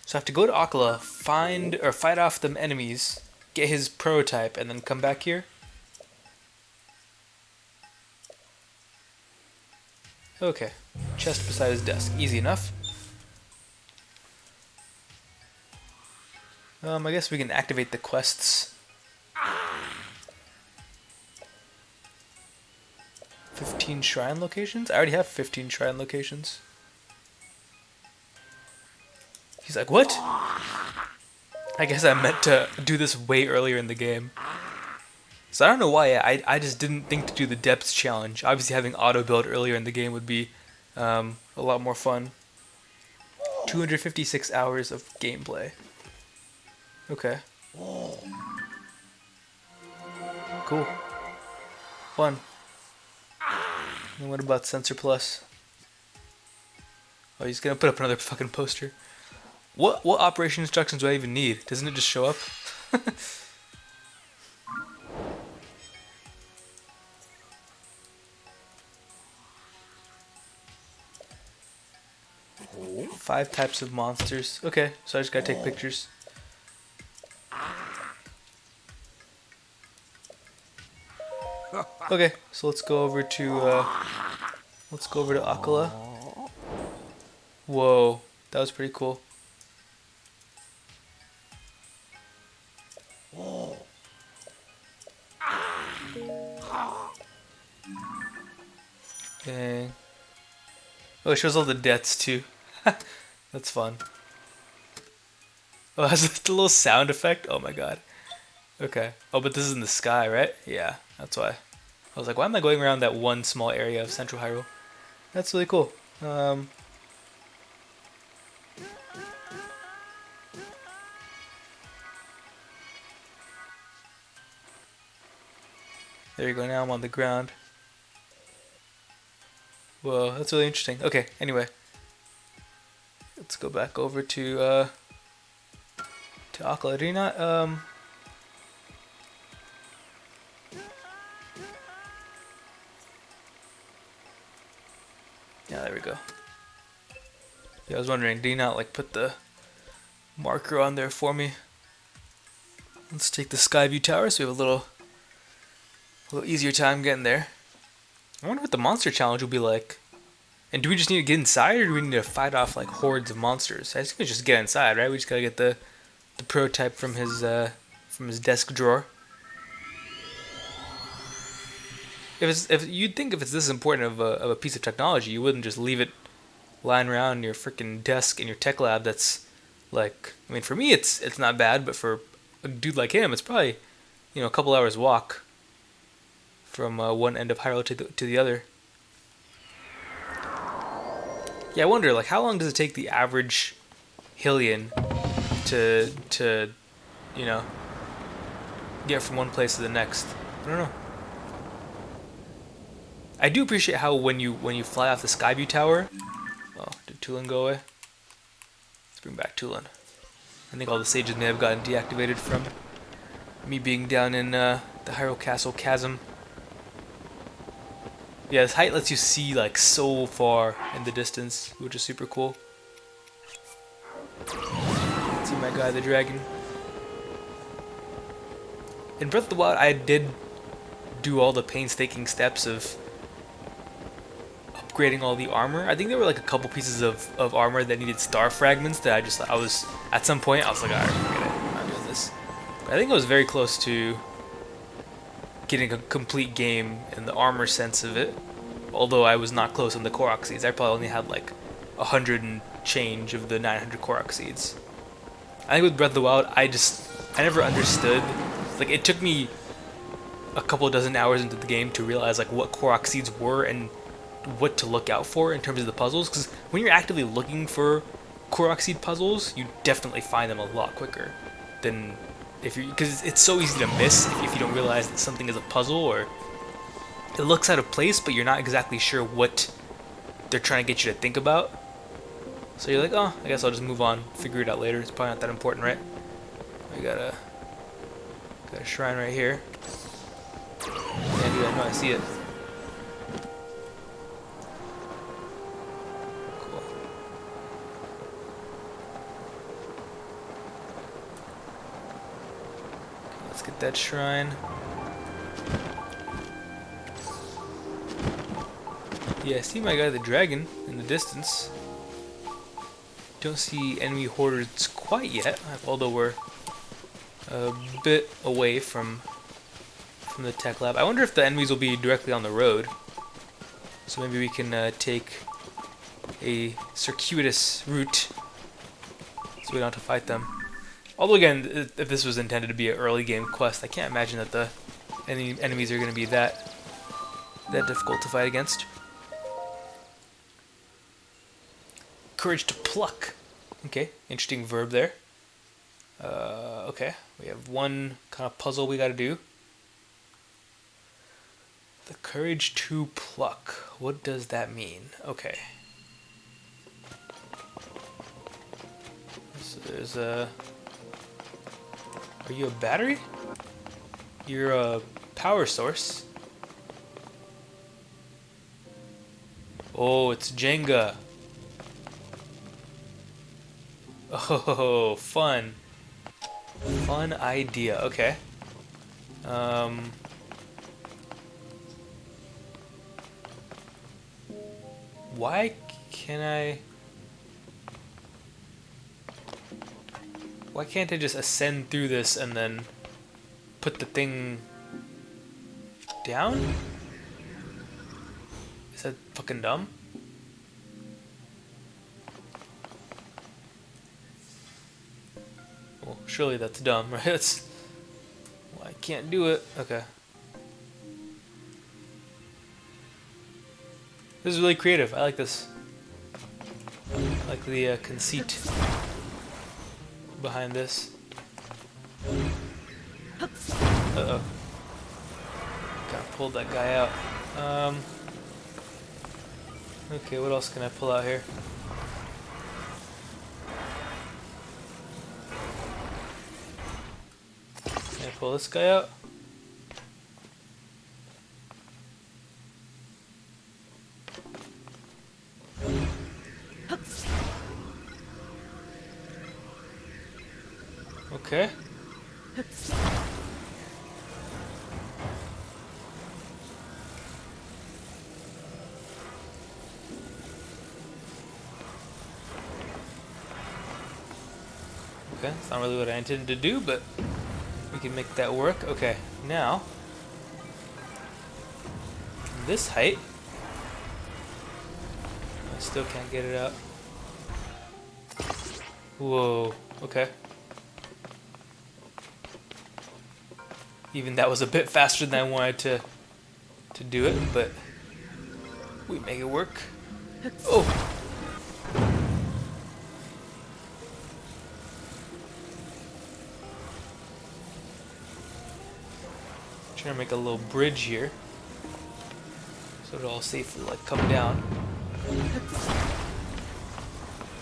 So I have to go to Akkala, fight off them enemies, get his prototype, and then come back here. Okay, chest beside his desk, easy enough. I guess we can activate the quests. 15 shrine locations? I already have 15 shrine locations. He's like, what? I guess I meant to do this way earlier in the game. So I don't know why, I just didn't think to do the depths challenge. Obviously having auto build earlier in the game would be a lot more fun. 256 hours of gameplay. Okay. Cool. Fun. And what about Sensor Plus? Oh, he's gonna put up another fucking poster. What operation instructions do I even need? Doesn't it just show up? 5 types of monsters. Okay, so I just gotta take pictures. Okay, so let's go over to Akkala. Whoa, that was pretty cool. Dang. Oh, it shows all the deaths too. That's fun. Oh, it has the little sound effect. Oh my god. Okay. Oh, but this is in the sky, right? Yeah, that's why. I was like, why am I going around that one small area of Central Hyrule? That's really cool. There you go, now I'm on the ground. Whoa, that's really interesting. Okay, anyway. Let's go back over to Akkala. Did he not, Yeah, there we go. Yeah, I was wondering, did he not, like, put the marker on there for me? Let's take the Skyview Tower so we have a little easier time getting there. I wonder what the monster challenge will be like. And do we just need to get inside, or do we need to fight off like hordes of monsters? I think we just get inside, right? We just gotta get the prototype from his desk drawer. If you'd think if it's this important of a piece of technology, you wouldn't just leave it lying around your freaking desk in your tech lab. That's like, I mean, for me it's not bad, but for a dude like him, it's probably you know, a couple hours walk from one end of Hyrule to the other. Yeah, I wonder, like, how long does it take the average Hylian to you know, get from one place to the next? I don't know. I do appreciate how when you fly off the Skyview Tower. Oh, did Tulin go away? Let's bring back Tulin. I think all the sages may have gotten deactivated from me being down in the Hyrule Castle Chasm. Yeah, this height lets you see like so far in the distance, which is super cool. See my guy, the dragon. In Breath of the Wild, I did do all the painstaking steps of upgrading all the armor. I think there were like a couple pieces of armor that needed star fragments that I was at some point I was like, alright, forget it, I'm not doing this. But I think I was very close to getting a complete game in the armor sense of it. Although I was not close on the Korok seeds. I probably only had like 100 and change of the 900 Korok seeds. I think with Breath of the Wild, I never understood. Like, it took me a couple dozen hours into the game to realize like what Korok seeds were and what to look out for in terms of the puzzles. Because when you're actively looking for Korok seed puzzles, you definitely find them a lot quicker than if you, because it's so easy to miss if you don't realize that something is a puzzle or it looks out of place, but you're not exactly sure what they're trying to get you to think about. So you're like, oh, I guess I'll just move on, figure it out later. It's probably not that important, right? We got a shrine right here. Can't do that. No, I see it. Cool. Let's get that shrine. Yeah, I see my guy the dragon in the distance. Don't see enemy hordes quite yet, although we're a bit away from the tech lab. I wonder if the enemies will be directly on the road. So maybe we can take a circuitous route so we don't have to fight them. Although again, if this was intended to be an early game quest, I can't imagine that the enemies are going to be that difficult to fight against. Courage to pluck. Okay, interesting verb there. Okay, we have one kind of puzzle we got to do. The courage to pluck. What does that mean? Okay. So there's a... Are you a battery? You're a power source. Oh, it's Jenga. Oh, fun. Fun idea. Okay. Why can't I just ascend through this and then put the thing down? Is that fucking dumb? Well, surely that's dumb, right? That's... Well, I can't do it. Okay. This is really creative. I like this. I like the conceit behind this. Uh-oh. Kind of pulled that guy out. Okay, what else can I pull out here? Can I pull this guy out? Okay. Okay, it's not really what I intended to do, but we can make that work. Okay, now, from this height, I still can't get it out. Whoa, okay. Even that was a bit faster than I wanted to do it, but we make it work. Oh! Trying to make a little bridge here, so it'll all safely like come down.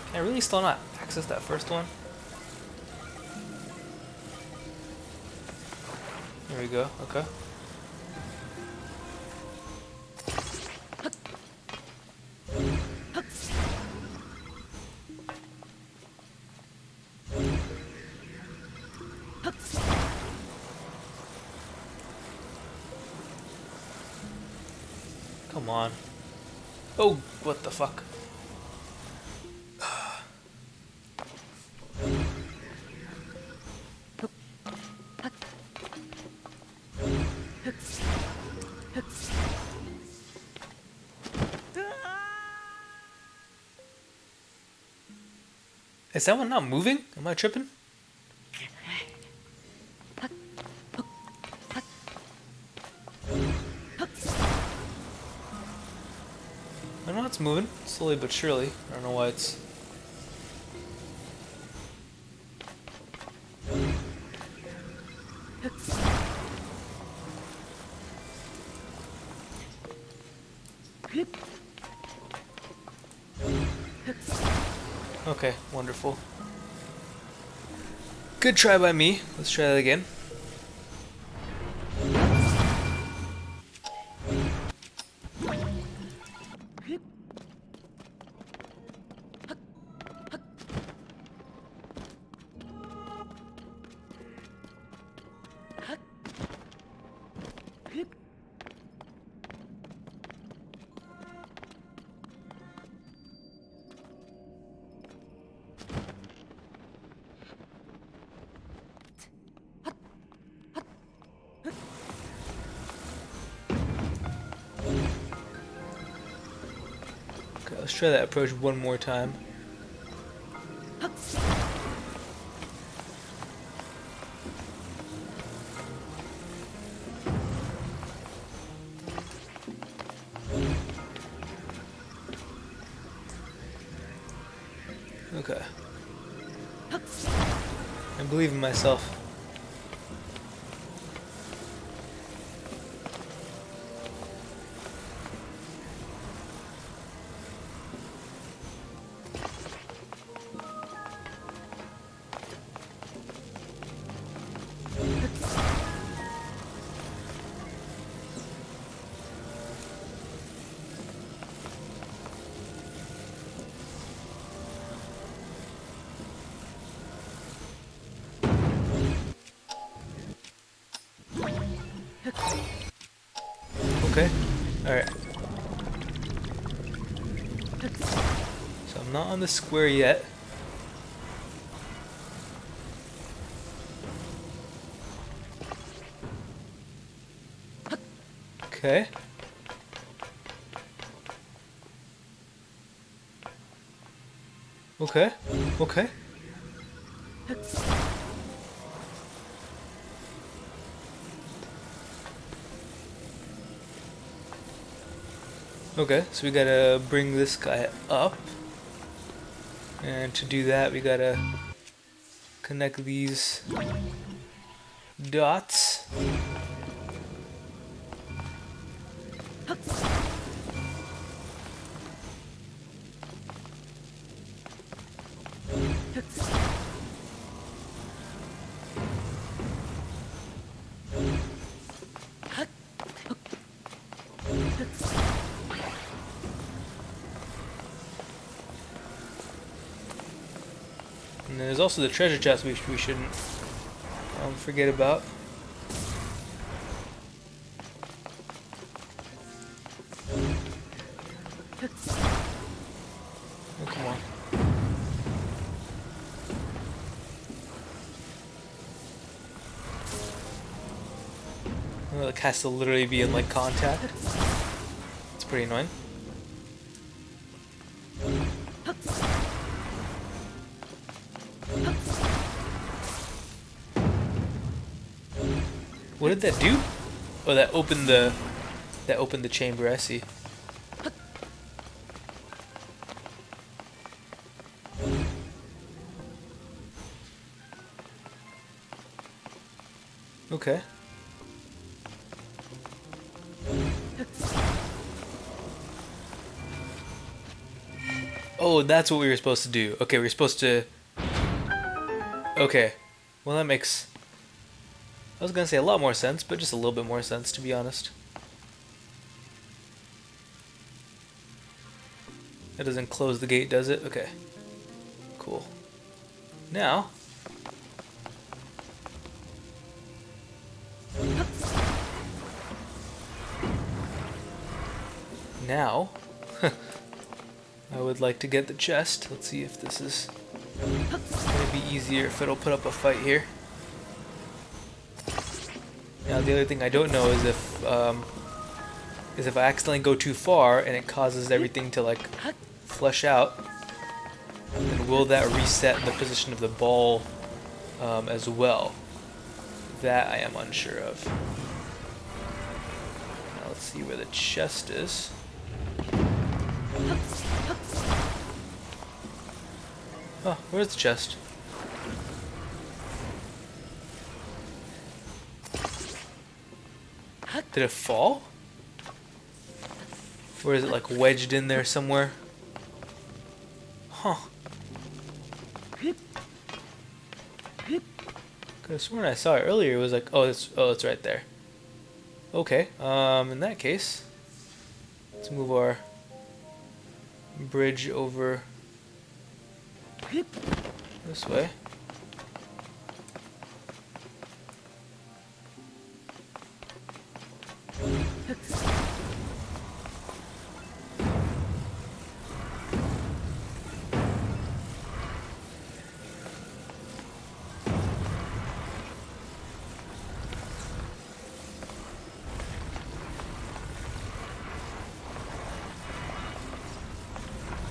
Can I really still not access that first one? There we go, okay. Come on. Oh, what the fuck? Is that one not moving? Am I tripping? I know it's moving, slowly but surely. I don't know why it's... Okay, wonderful. Good try by me. Let's try that again. Okay, let's try that approach one more time. Okay. I believe in myself. Okay, alright. So I'm not on the square yet. Okay. Okay, okay. Okay, so we gotta bring this guy up, and to do that we gotta connect these dots. And then there's also the treasure chest which we shouldn't forget about. Oh, come on. Well, the cast will literally be in like contact. It's pretty annoying. What did that do? Oh, that opened the chamber. I see. Okay. Oh, that's what we were supposed to do. Okay, we were supposed to... Okay. Well, that makes... I was gonna say a lot more sense, but just a little bit more sense, to be honest. That doesn't close the gate, does it? Okay. Cool. Now... Now... I would like to get the chest. Let's see if this is gonna be easier, if it'll put up a fight here. Now the other thing I don't know is if I accidentally go too far and it causes everything to like flush out, then will that reset the position of the ball as well? That I am unsure of. Now let's see where the chest is. Oh, where's the chest? Did it fall? Or is it like wedged in there somewhere? Huh. Could have sworn I saw it earlier. It was like, oh, it's right there. Okay. In that case, let's move our bridge over this way.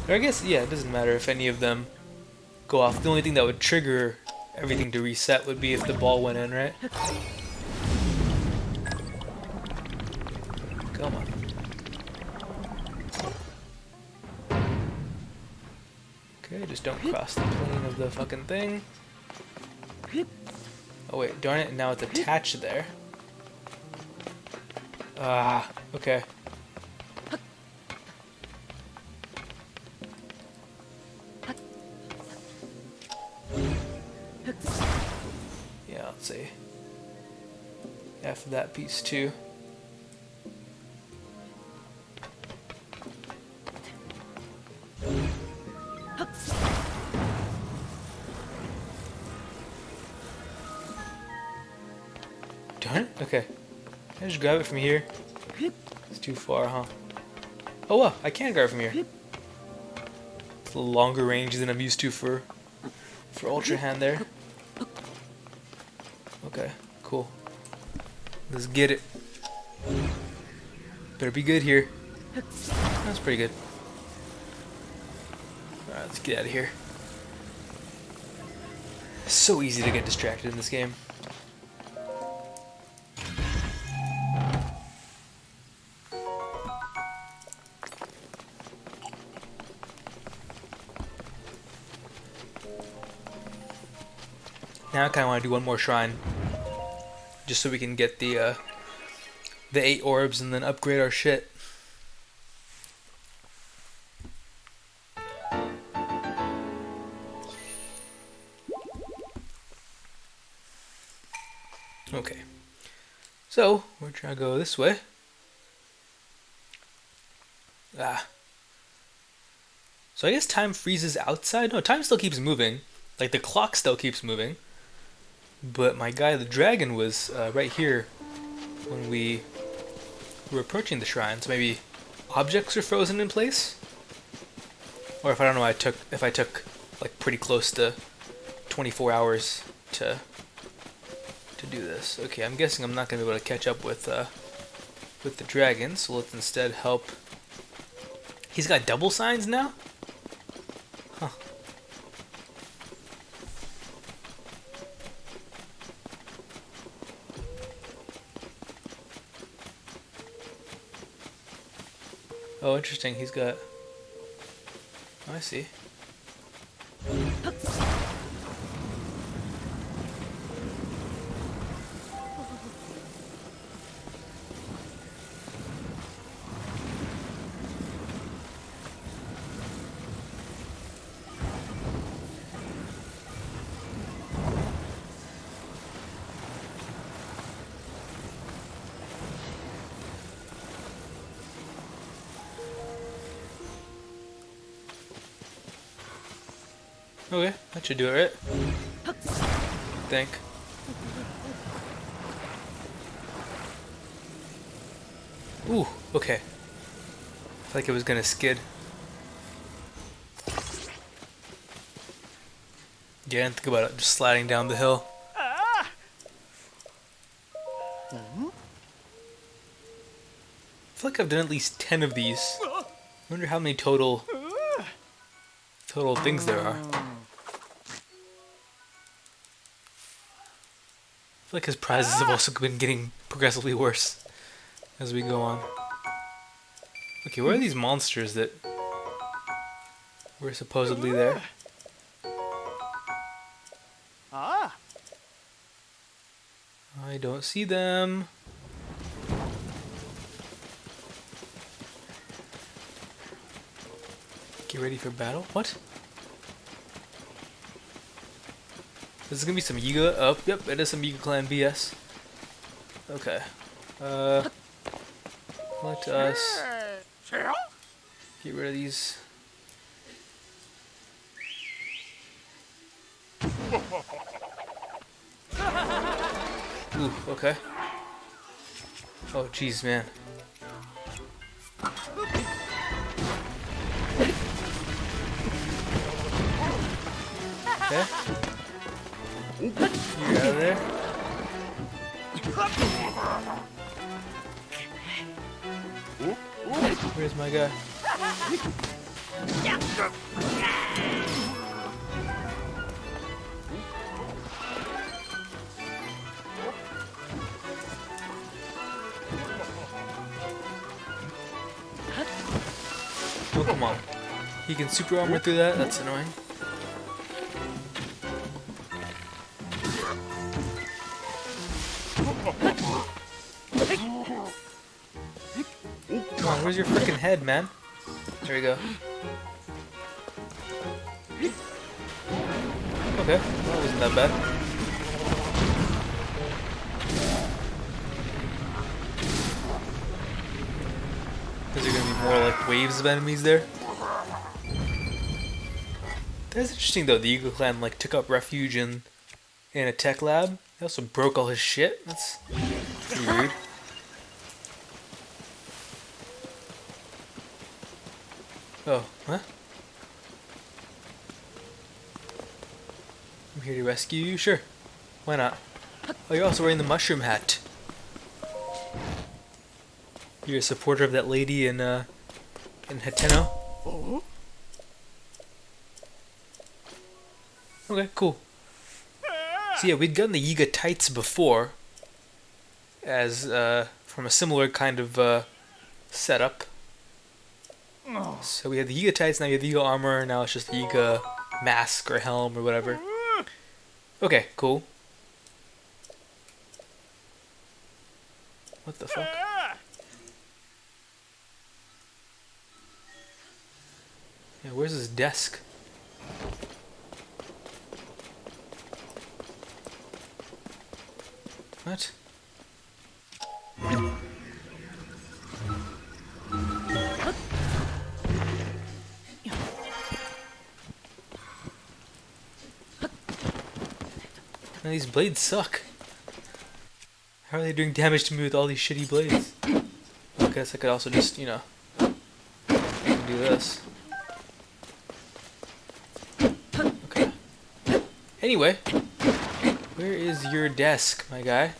Or I guess, yeah, it doesn't matter if any of them go off. The only thing that would trigger everything to reset would be if the ball went in, right? Come on. Okay, just don't cross the plane of the fucking thing. Oh wait, darn it, now it's attached there. Ah, okay. Yeah, let's see. After that piece too. Darn it, okay. Can I just grab it from here? It's too far, huh? Oh well, I can grab it from here. It's a little longer range than I'm used to for Ultra Hand there. Okay, cool. Let's get it. Better be good here. That's pretty good. Alright, let's get out of here. It's so easy to get distracted in this game. Now I kind of want to do one more shrine, just so we can get the 8 orbs and then upgrade our shit. Okay, so we're trying to go this way. So I guess time freezes outside. No, time still keeps moving. Like the clock still keeps moving. But my guy, the dragon, was right here when we were approaching the shrine. So maybe objects are frozen in place, or if I don't know, if I took like pretty close to 24 hours to do this. Okay, I'm guessing I'm not gonna be able to catch up with the dragon. So let's instead help. He's got double signs now? Huh. Oh, interesting. He's got... Oh, I see. Okay, that should do it, right? I think. Ooh, okay. I feel like it was gonna skid. Yeah, I didn't think about it, just sliding down the hill. I feel like I've done at least 10 of these. I wonder how many total things there are. I feel like his prizes have also been getting progressively worse as we go on. Okay, where are these monsters that were supposedly there? Ah. I don't see them. Get ready for battle? What? This is gonna be some Yiga. Oh, yep, it is some Yiga Clan BS. Okay. Let us get rid of these. Ooh, okay. Oh, jeez, man. Okay. You're out of there. Where's my guy? Oh, come on. He can super armor through that? That's annoying. Come on, where's your freaking head, man? There we go. Okay, well, that wasn't that bad. Is there gonna be more like waves of enemies there? That's interesting though, the Eagle Clan like took up refuge in a tech lab. They also broke all his shit. That's pretty rude. Oh, huh? I'm here to rescue you? Sure. Why not? Oh, you're also wearing the mushroom hat. You're a supporter of that lady in Hateno? Okay, cool. So yeah, we'd gotten the Yiga tights before, as from a similar kind of setup. So we had the Yiga tights, now we have the Yiga armor, now it's just the Yiga mask or helm or whatever. Okay, cool. What the fuck? Yeah, where's his desk? What? Man, these blades suck. How are they doing damage to me with all these shitty blades? I guess I could also just, you know, do this. Okay. Anyway, where is your desk, my guy?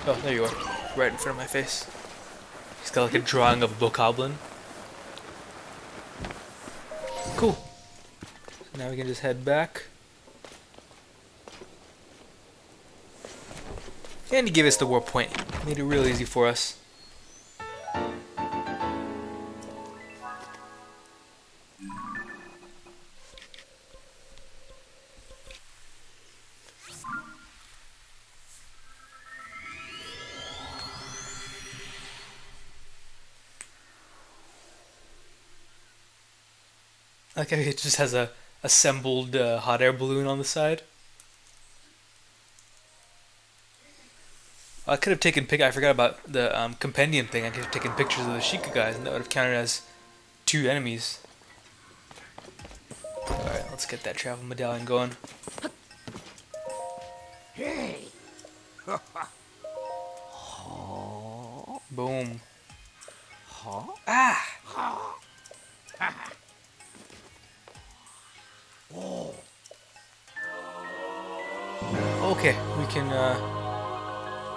Oh, there you are. Right in front of my face. He's got like a drawing of a bokoblin. Cool. So now we can just head back. And he gave us the warp point. Made it real easy for us. Okay, it just has a assembled hot air balloon on the side. I could have taken I forgot about the compendium thing. I could have taken pictures of the Sheikah guys, and that would have counted as 2 enemies. Alright, let's get that travel medallion going. Boom. Ah! Okay, we can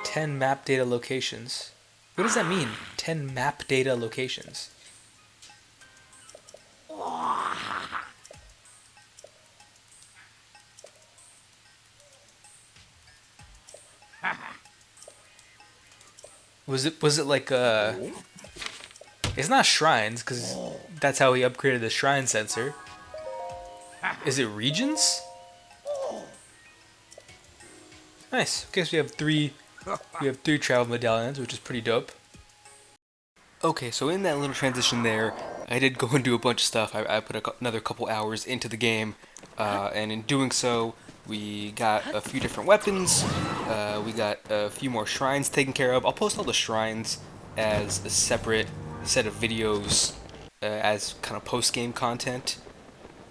10 map data locations. What does that mean? 10 map data locations. Was it like it's not shrines, because that's how he upgraded the shrine sensor. Is it regions? Nice. Okay, so we have three travel medallions, which is pretty dope. Okay, so in that little transition there, I did go and do a bunch of stuff. I put another couple hours into the game, and in doing so, we got a few different weapons. We got a few more shrines taken care of. I'll post all the shrines as a separate set of videos as kind of post-game content.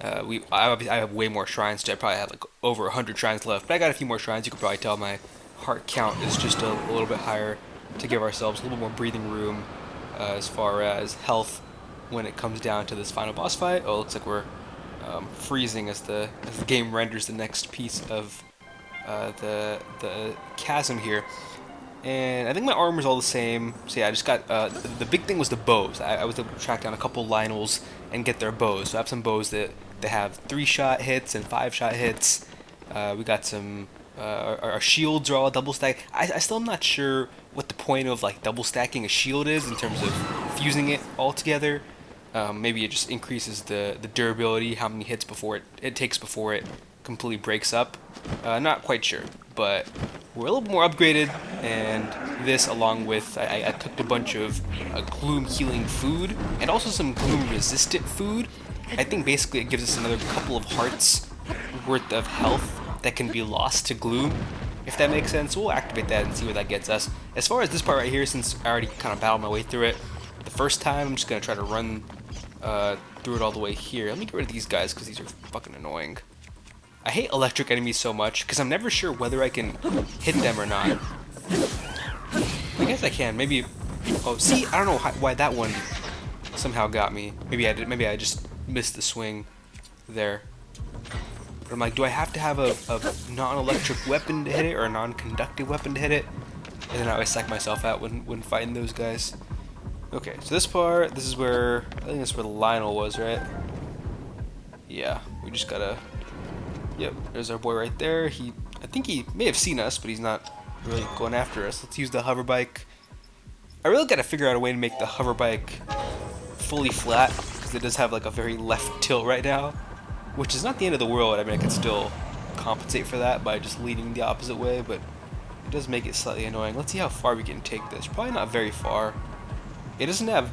I have way more shrines, so I probably have like over 100 shrines left, but I got a few more shrines. You could probably tell my heart count is just a little bit higher to give ourselves a little more breathing room as far as health when it comes down to this final boss fight. Oh, it looks like we're freezing as the game renders the next piece of the chasm here. And I think my armor's all the same. So yeah, I just got the big thing was the bows. I was able to track down a couple Lionels and get their bows. So I have some bows that they have 3-shot hits and 5-shot hits. We got some our shields are all double stacked. I still am not sure what the point of like double stacking a shield is in terms of fusing it all together. Maybe it just increases the durability, how many hits before it takes before it completely breaks up. Not quite sure, but we're a little more upgraded, and this along with I cooked a bunch of Gloom healing food and also some Gloom resistant food. I think basically it gives us another couple of hearts worth of health that can be lost to Gloom, if that makes sense. We'll activate that and see what that gets us. As far as this part right here, since I already kind of battled my way through it the first time, I'm just going to try to run through it all the way here. Let me get rid of these guys because these are fucking annoying. I hate electric enemies so much because I'm never sure whether I can hit them or not. I guess I can. Maybe. Oh, see, I don't know why that one somehow got me. Maybe I did. Maybe I just missed the swing there. But I'm like, do I have to have a non-electric weapon to hit it or a non-conductive weapon to hit it? And then I always psych myself out when fighting those guys. Okay, so this part, this is where I think that's where the Lionel was, right? Yeah, we just gotta. Yep, there's our boy right there. I think he may have seen us, but he's not really going after us. Let's use the hover bike. I really gotta figure out a way to make the hover bike fully flat, because it does have like a very left tilt right now, which is not the end of the world. I mean, I could still compensate for that by just leaning the opposite way, but it does make it slightly annoying. Let's see how far we can take this. Probably not very far. It doesn't have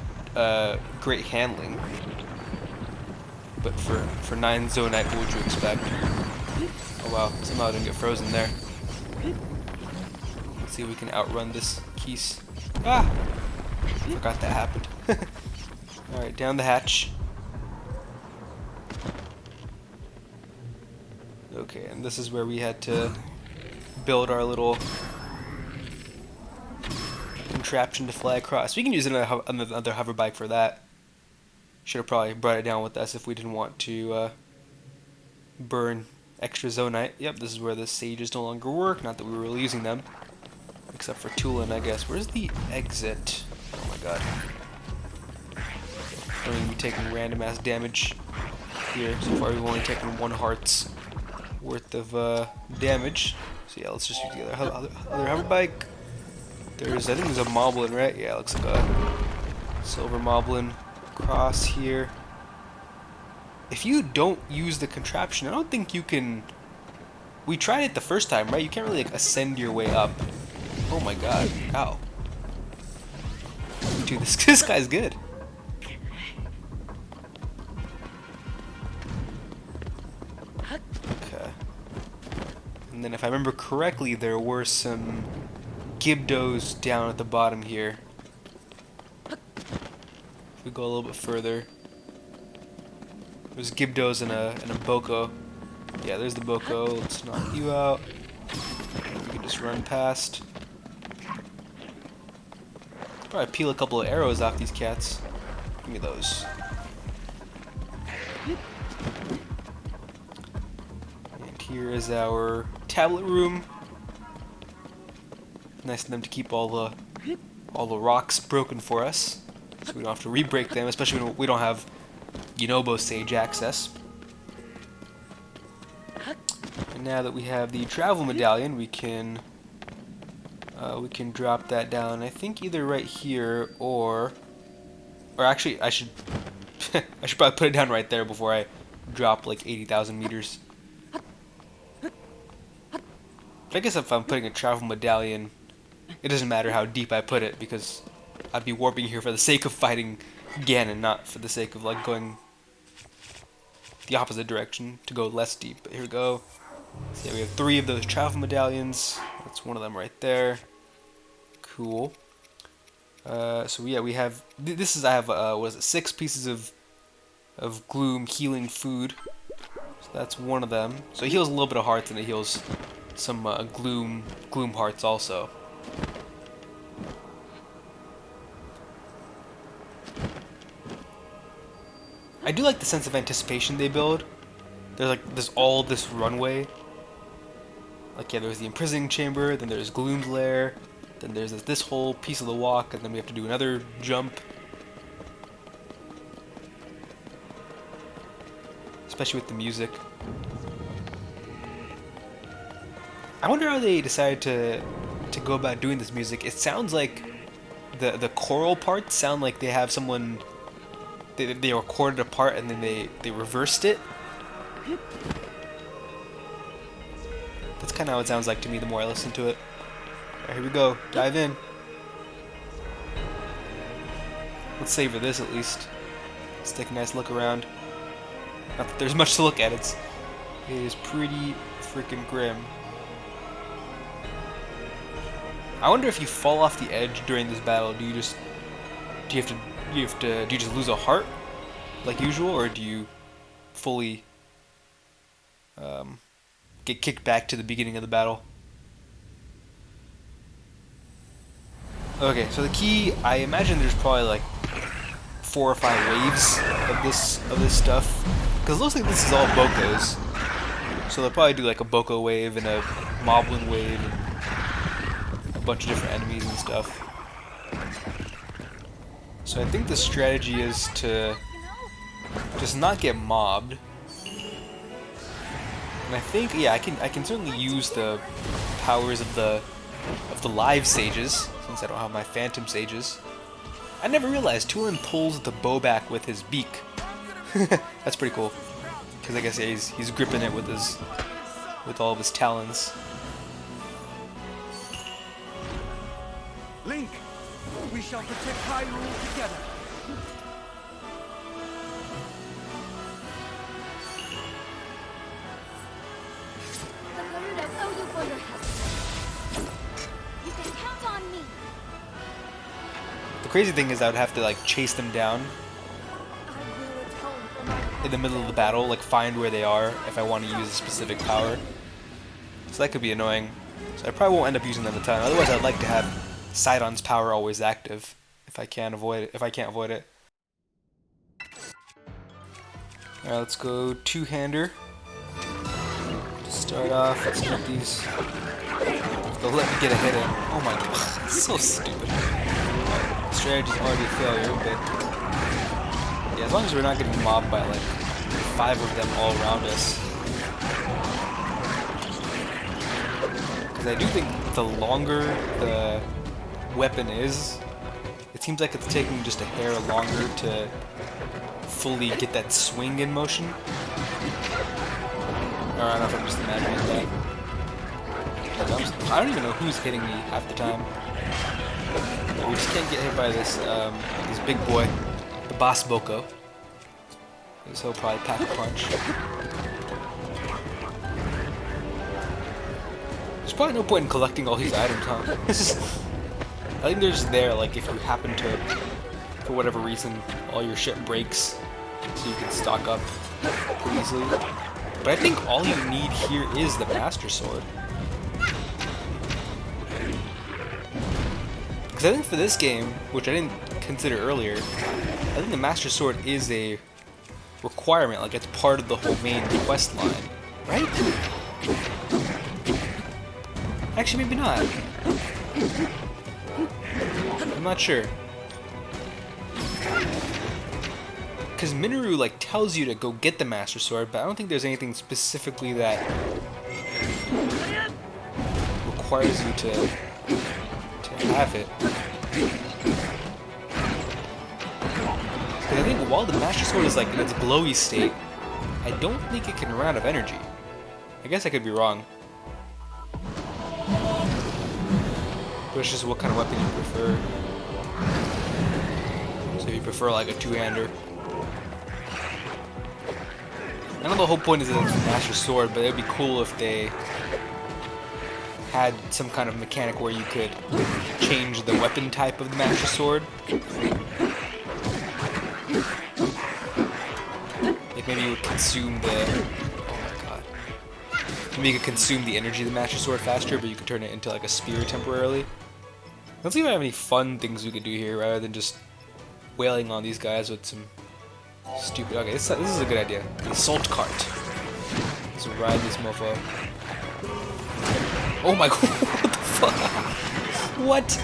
great handling, but for 9 Zonite, what would you expect? Oh wow, somehow I didn't get frozen there. Let's see if we can outrun this Keese. Ah! Forgot that happened. Alright, down the hatch. Okay, and this is where we had to build our little contraption to fly across. We can use another hover bike for that. Should have probably brought it down with us if we didn't want to burn extra Zonite. Yep, this is where the sages no longer work. Not that we were really using them. Except for Tulin, I guess. Where's the exit? Oh my god. Don't even be taking random ass damage here. So far we've only taken 1 heart's worth of damage. So yeah, let's just use the other hover bike. I think there's a moblin, right? Yeah, it looks like a silver moblin cross here. If you don't use the contraption, I don't think you can... We tried it the first time, right? You can't really like ascend your way up. Oh my god. Ow. Dude, this guy's good. Okay. And then if I remember correctly, there were some Gibdos down at the bottom here. If we go a little bit further, there's Gibdos and a Boko. Yeah, there's the Boko. Let's knock you out. We can just run past. Probably peel a couple of arrows off these cats. Give me those. And here is our tablet room. Nice of them to keep all the rocks broken for us, so we don't have to re-break them, especially when we don't have Yunobo Sage access. And now that we have the Travel Medallion, we can drop that down. I think either right here or actually I should I should probably put it down right there before I drop like 80,000 meters. But I guess if I'm putting a Travel Medallion, it doesn't matter how deep I put it, because I'd be warping here for the sake of fighting Ganon, not for the sake of like going the opposite direction to go less deep. But here we go. So yeah, we have 3 of those Travel Medallions. That's one of them right there. Cool. So yeah, we have I have what is it, 6 pieces of Gloom healing food. So that's one of them. So it heals a little bit of hearts, and it heals some Gloom hearts also. I do like the sense of anticipation they build. There's all this runway. Like, yeah, there's the imprisoning chamber, then there's Gloom's lair, then there's this whole piece of the walk, and then we have to do another jump. Especially with the music. I wonder how they decided to go about doing this music. It sounds like the choral parts sound like they have someone... They recorded a part and then they reversed it. That's kind of how it sounds like to me the more I listen to it. Alright, here we go. Dive in. Let's savor this at least. Let's take a nice look around. Not that there's much to look at. It is pretty freaking grim. I wonder if you fall off the edge during this battle, do you just lose a heart like usual, or do you fully get kicked back to the beginning of the battle? Okay, so the key, I imagine there's probably like 4 or 5 waves of this stuff, because it looks like this is all Bokos. So they'll probably do like a Boko wave and a Moblin wave and a bunch of different enemies and stuff. So I think the strategy is to just not get mobbed. And I think, yeah, I can certainly use the powers of the live sages, since I don't have my phantom sages. I never realized Tulin pulls the bow back with his beak. That's pretty cool. Because I guess, yeah, he's gripping it with all of his talons. Link, we shall protect Hyrule together. The Garuda owe you for your help. You can count on me. The crazy thing is I would have to like chase them down I will atone for my past in the middle of the battle, like find where they are if I want to use a specific power. So that could be annoying. So I probably won't end up using them a ton. Otherwise, I'd like to have Sidon's power always active if I can't avoid it. Alright, let's go two-hander. To start off, let's get these. They'll let me get a hit in. Oh my god, it's so stupid. The strategy's already a failure, but yeah, as long as we're not getting mobbed by like 5 of them all around us. Because I do think the longer the weapon is, it seems like it's taking just a hair longer to fully get that swing in motion. Or I don't know if I'm just imagining that. I don't even know who's hitting me half the time. We just can't get hit by this big boy, the boss Boko. So he'll probably pack a punch. There's probably no point in collecting all these items, huh? I think they're just there, like, if you happen to, for whatever reason, all your shit breaks, so you can stock up pretty easily. But I think all you need here is the Master Sword. Because I think for this game, which I didn't consider earlier, I think the Master Sword is a requirement, like it's part of the whole main quest line, right? Actually, maybe not. I'm not sure. Because Minoru like tells you to go get the Master Sword, but I don't think there's anything specifically that requires you to have it. Because I think while the Master Sword is like in its glowy state, I don't think it can run out of energy. I guess I could be wrong. But it's just what kind of weapon you prefer. So if you prefer like a two-hander. I know the whole point is that it's a Master Sword, but it would be cool if they had some kind of mechanic where you could change the weapon type of the Master Sword. Like maybe you would consume the... Oh my god. Maybe you could consume the energy of the Master Sword faster, but you could turn it into like a spear temporarily. Let's see if I have any fun things we could do here rather than just wailing on these guys with some stupid... Okay, this is a good idea. The assault cart. Let's ride this mofo. Oh my god, what the fuck? What?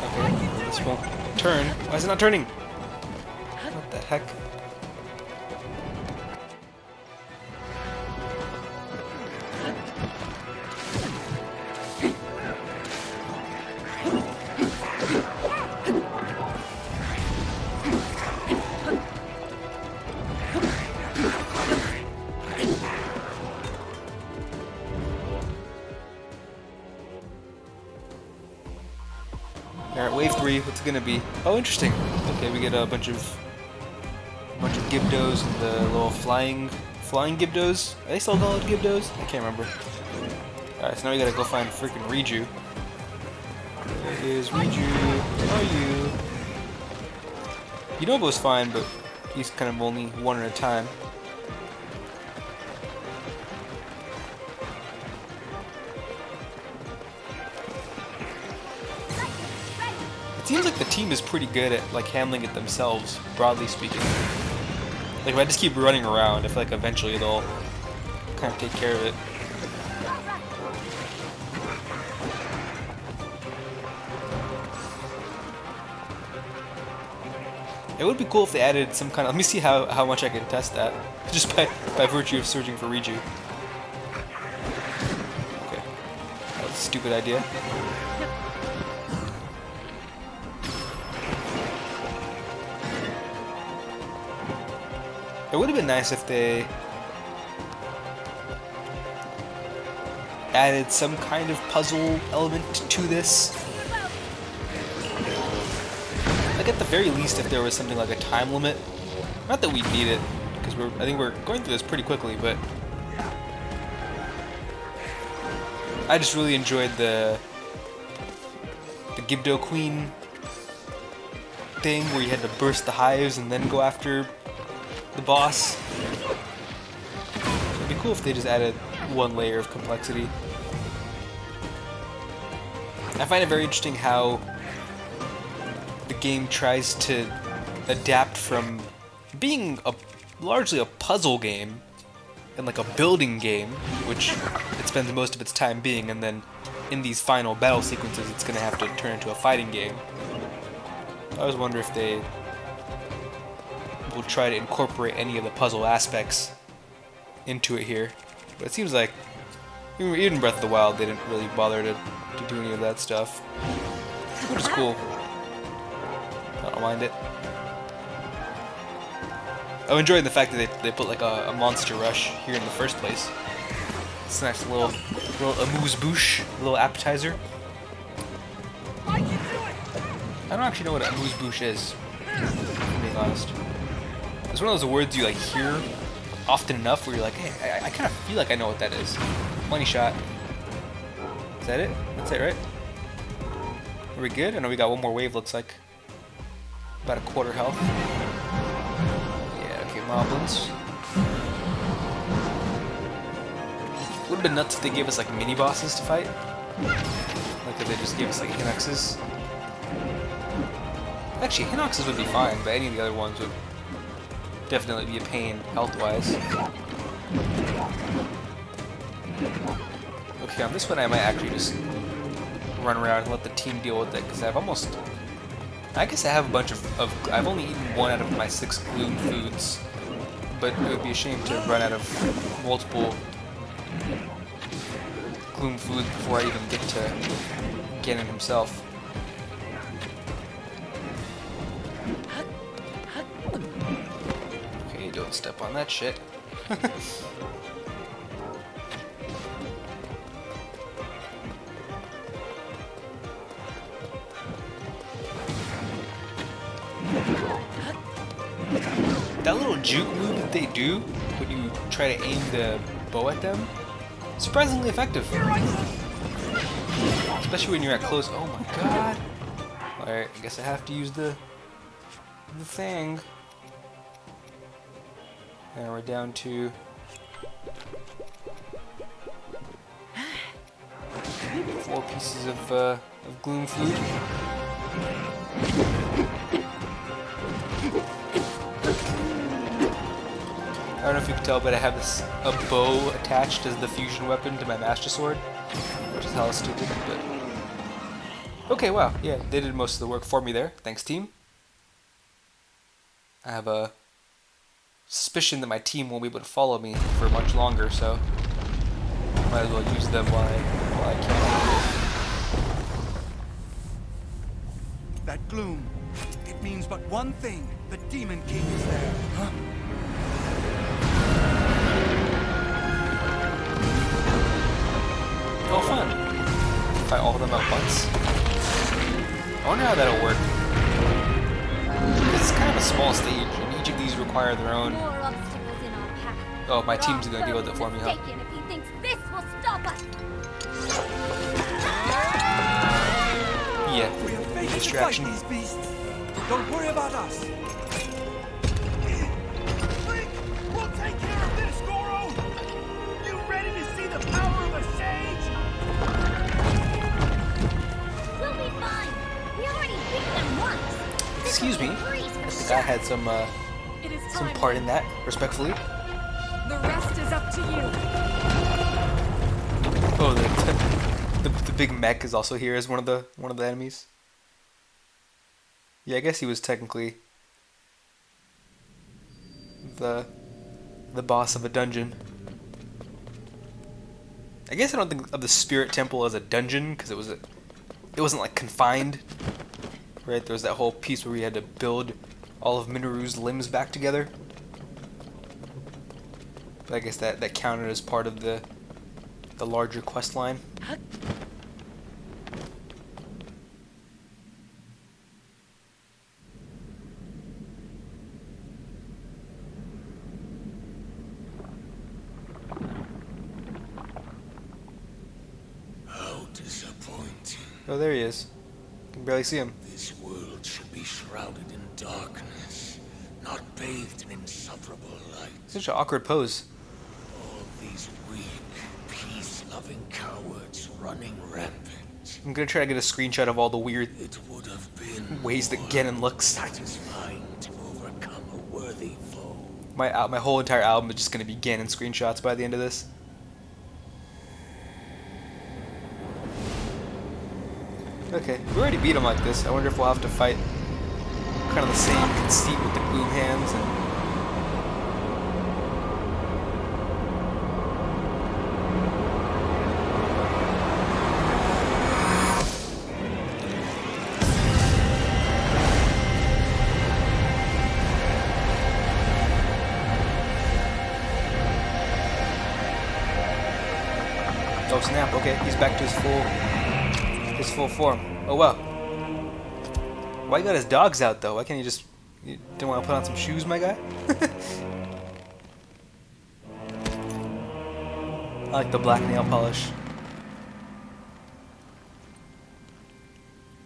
Okay, this won't turn. Why is it not turning? What the heck? Alright, wave 3, what's it gonna be? Oh, interesting. Okay, we get a bunch of Gibdos and the little flying Gibdos. Are they still called Gibdos? I can't remember. Alright, so now we gotta go find freaking Riju. Where is Riju? Where are you? Yunobo's fine, but he's kind of only one at a time. It seems like the team is pretty good at like handling it themselves, broadly speaking. Like if I just keep running around, I feel like eventually they'll kind of take care of it. It would be cool if they added some kind of... Let me see how much I can test that. Just by virtue of searching for Riju. Okay. That was a stupid idea. It would have been nice if they added some kind of puzzle element to this. Like at the very least, if there was something like a time limit. Not that we need it, because I think we're going through this pretty quickly, but I just really enjoyed the Gibdo Queen thing where you had to burst the hives and then go after the boss. It'd be cool if they just added one layer of complexity. I find it very interesting how the game tries to adapt from being largely a puzzle game and like a building game, which it spends most of its time being, and then in these final battle sequences it's going to have to turn into a fighting game. I always wonder if they will try to incorporate any of the puzzle aspects into it here, but it seems like Even Breath of the Wild, they didn't really bother to do any of that stuff. Which is cool. I don't mind it. I'm enjoying the fact that they put like a monster rush here in the first place. It's a nice little amuse-bouche, little appetizer. I don't actually know what amuse-bouche is, to be honest. It's one of those words you like hear often enough where you're like, hey, I kind of feel like I know what that is. Money shot. Is that it? That's it, right? Are we good? I know we got one more wave, looks like. About a quarter health. Yeah, okay, moblins. Would have been nuts if they gave us like mini bosses to fight. Like if they just gave us like Hinoxes. Actually, Hinoxes would be fine, but any of the other ones would definitely be a pain health-wise. Okay, on this one I might actually just run around and let the team deal with it, because I guess I have a bunch of I've only eaten 1 out of my 6 Gloom foods, but it would be a shame to run out of multiple Gloom foods before I even get to Ganon himself. Okay, don't step on that shit. That little juke move that they do when you try to aim the bow at them, surprisingly effective. Especially when you're at close. Oh my god. Alright, I guess I have to use the thing. And we're down to 4 pieces of Gloom food. I don't know if you can tell, but I have a bow attached as the fusion weapon to my Master Sword, which is hella stupid, but... Okay, wow, yeah, they did most of the work for me there. Thanks, team. I have a suspicion that my team won't be able to follow me for much longer, so might as well use them while I can. That gloom, it means but one thing. The Demon King is there. Huh? Oh, fun. Fight all of them at once. I wonder how that'll work. Because it's kind of a small stage, and each of these require their own... More obstacles in our path. Oh, my team's gonna deal with it for me, huh? Mistaken if he thinks this will stop us. Yeah, We are fated to distraction. fight these beasts. Don't worry about us. Link, we'll take care of this, Goro. You ready to see the power of a sage? We'll be fine. We already beat them once. This Excuse me. will be a breeze for I think sure. I had some It is some time. part in that, respectfully. The rest is up to you. Oh, the big mech is also here as one of the enemies. Yeah, I guess he was technically the boss of a dungeon. I guess I don't think of the Spirit Temple as a dungeon because it wasn't like confined, right? There was that whole piece where we had to build all of Minoru's limbs back together. But I guess that counted as part of the larger quest line. How disappointing. Oh, there he is. You can barely see him. This world should be shrouded in darkness, not bathed in insufferable light. Such an awkward pose. All these weak, peace-loving cowards running rampant. I'm gonna try to get a screenshot of all the weird It would have been ways that more Ganon looks. satisfying to overcome a worthy foe. My whole entire album is just gonna be Ganon screenshots by the end of this. Okay, we already beat him like this. I wonder if we'll have to fight kind of the same conceit with the Gloom hands and... snap. Okay, he's back to his full form. Oh wow. Why you got his dogs out though? Why can't you just... You didn't want to put on some shoes, my guy? I like the black nail polish.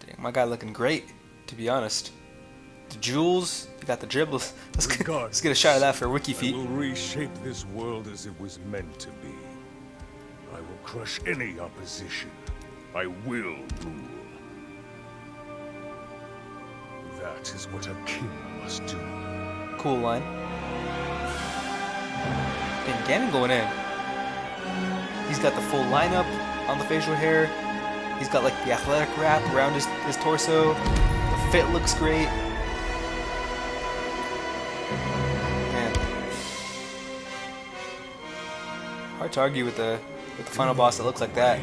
Dang, my guy looking great, to be honest. The jewels, you got the dribbles. Let's get a shot of that for Wiki I Feet. will reshape this world as it was meant to be. I will crush any opposition. I will rule. That is what a king must do. Cool line. Dang, Ganon going in. He's got the full lineup on the facial hair. He's got like the athletic wrap around his torso. The fit looks great. Man. Hard to argue with the final boss that looks like that.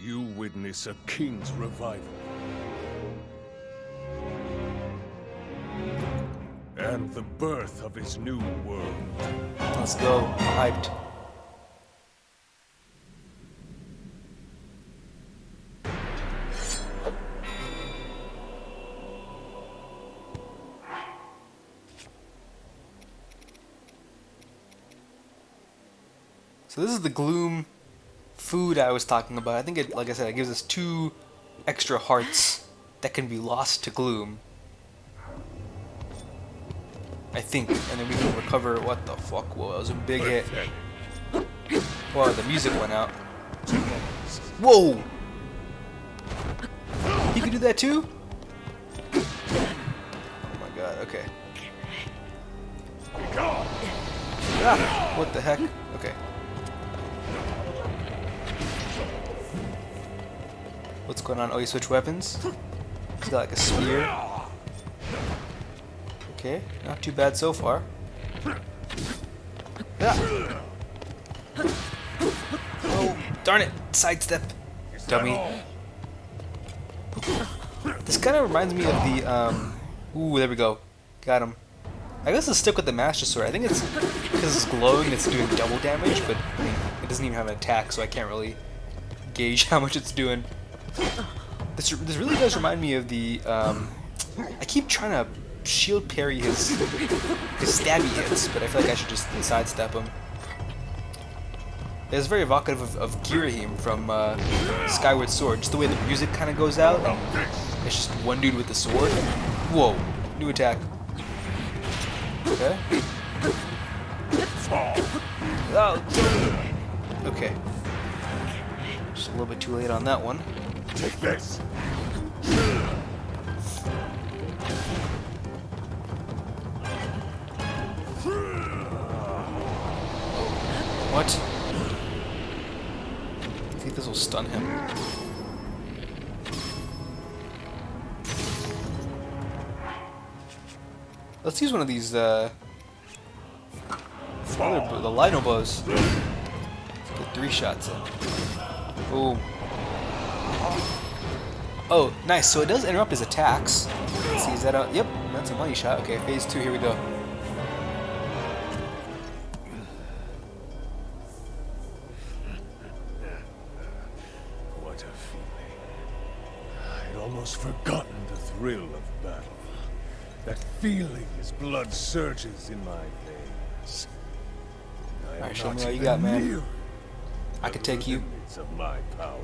You witness a king's revival. And the birth of his new world. Let's go. I'm hyped. So this is the Gloom food I was talking about. I think it, like I said, it gives us 2 extra hearts that can be lost to Gloom. I think, and then we can recover. What the fuck? Whoa, that was a big hit. Whoa, the music went out. Whoa! He could do that too? Oh my god, okay. Ah, what the heck? Okay. What's going on? Oh, you switch weapons? He's got like a spear. Okay, not too bad so far. Ah. Oh, darn it! Sidestep, dummy. This kind of reminds me of the ooh, there we go. Got him. I guess let's stick with the Master Sword. I think it's because it's glowing, it's doing double damage, but I mean, it doesn't even have an attack, so I can't really gauge how much it's doing. This really does remind me of the I keep trying to shield parry his stabby hits, but I feel like I should just sidestep him. It's very evocative of Girahim from Skyward Sword. Just the way the music kind of goes out. It's just one dude with the sword. Whoa, new attack. Okay. Oh. Okay. Just a little bit too late on that one. Take this. What? I think this will stun him. Let's use one of these, the Lino bows. Let's get 3 shots in. Boom. Oh, nice. So it does interrupt his attacks. Let's see, is that a... Yep, that's a money shot. Okay, phase 2, here we go. What a feeling. I'd almost forgotten the thrill of battle. That feeling as blood surges in my veins. Alright, show me what you got, man. I could take you. Of my power.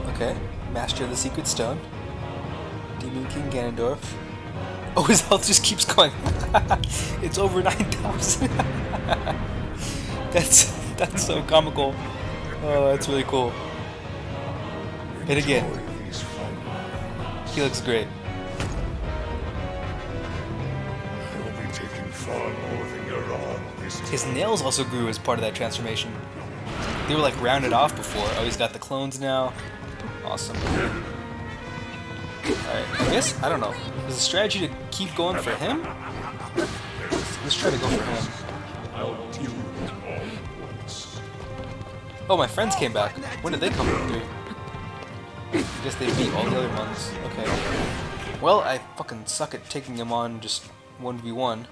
Okay, Master of the Secret Stone. Demon King Ganondorf. Oh, his health just keeps going. It's over 9,000. That's so comical. Oh, that's really cool. Hit again. He looks great. You'll be taking far more than you're on this His nails also grew as part of that transformation. They were like rounded off before. Oh, he's got the clones now. Awesome. Alright, I guess, I don't know. Is the strategy to keep going for him? Let's try to go for him. I'll deal with it all at once. Oh, my friends came back. When did they come through? I guess they beat all the other ones. Okay. Well, I fucking suck at taking them on just 1v1.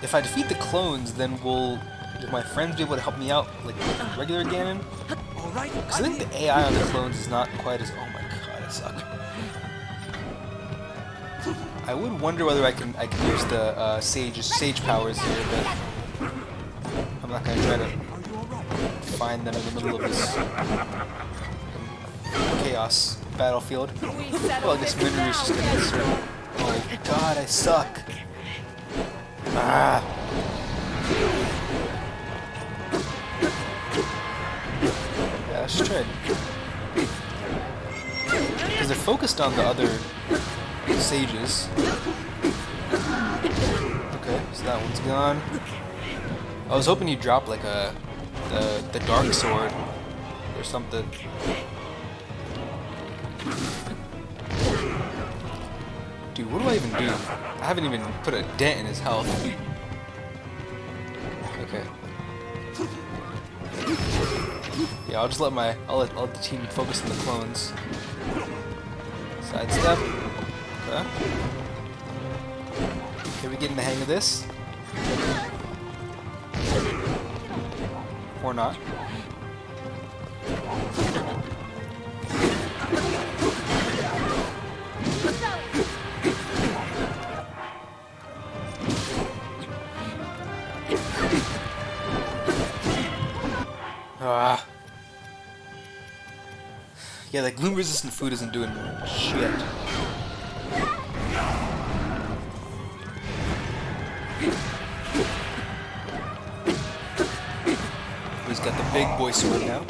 If I defeat the clones, then will my friends be able to help me out like with regular Ganon? Because I think the AI on the clones is not quite as... Oh my god, I suck. I would wonder whether I can use the sage powers here, but I'm not gonna try to find them in the middle of this chaos battlefield. Well, I guess Menace is just gonna insert. Oh god, I suck. Ah. Yeah, let's try it. Because they're focused on the other sages. Okay, so that one's gone. I was hoping you'd drop like the dark sword or something. Dude, what do I even do? I haven't even put a dent in his health. Okay. Yeah, I'll just let I'll let the team focus on the clones. Sidestep. Okay. Okay, we getting the hang of this? Or not? Ah. Yeah, the gloom resistant food isn't doing shit. He's got the big boy sword now.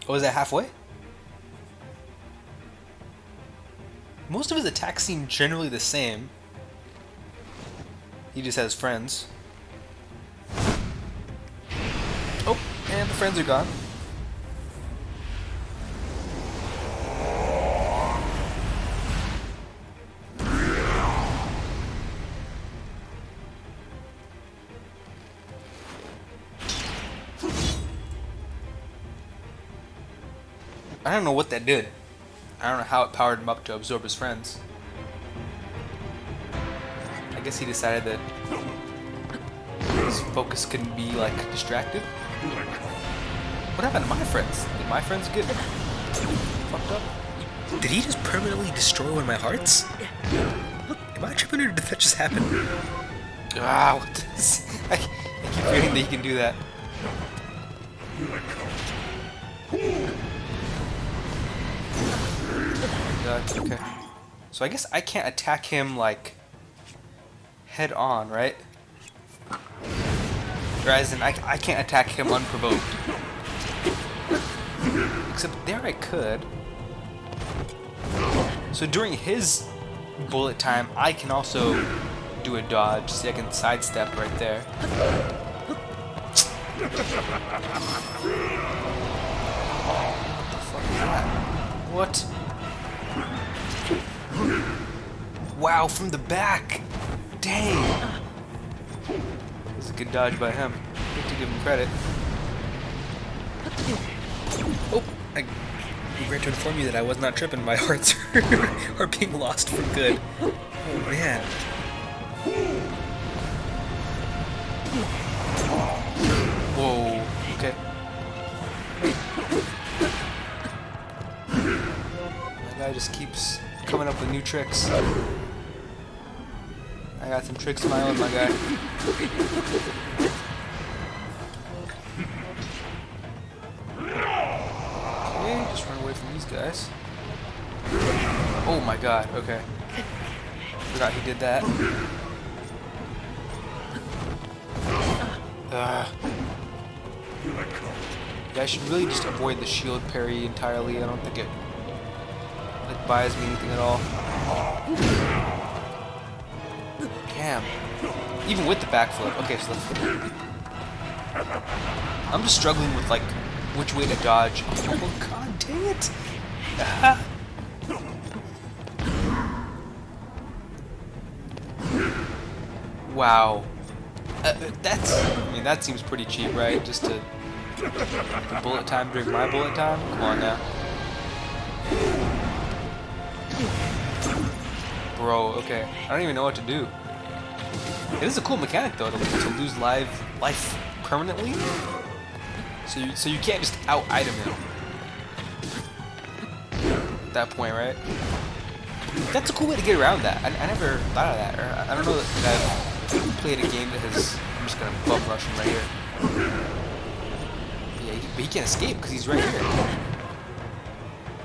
Oh, is that halfway? Most of his attacks seem generally the same. He just has friends. Oh, and the friends are gone. I don't know what that did. I don't know how it powered him up to absorb his friends. I guess he decided that his focus couldn't be, like, distracted. What happened to my friends? Did my friends get fucked up? Did he just permanently destroy one of my hearts? Am I tripping or did that just happen? Ah, what this? I keep forgetting that he can do that. Okay. So I guess I can't attack him, like, head on, right? Or as in, I can't attack him unprovoked. Except there I could. So during his bullet time, I can also do a dodge. See, I can sidestep right there. What the fuck is that? What? Wow, from the back! Dang! This is a good dodge by him. I have to give him credit. Oh! I regret to inform you that I was not tripping. My hearts are being lost for good. Oh man. Whoa. Okay. My guy just keeps coming up with new tricks. I got some tricks of my own, my guy. Okay, just run away from these guys. Oh my god, okay. Forgot he did that. Yeah, I should really just avoid the shield parry entirely. I don't think it buys me anything at all. Damn. Even with the backflip. Okay, so let's... I'm just struggling with, like, which way to dodge. Oh, god dang it! Ah. Wow. That's... I mean, that seems pretty cheap, right? Just to... the bullet time during my bullet time? Come on now. Bro, okay. I don't even know what to do. It is a cool mechanic though, to lose life permanently. So you can't just out-item him. At that point, right? That's a cool way to get around that. I never thought of that. Or I don't know that I've played a game that has... I'm just gonna bum rush him right here. Yeah, but he can't escape because he's right here.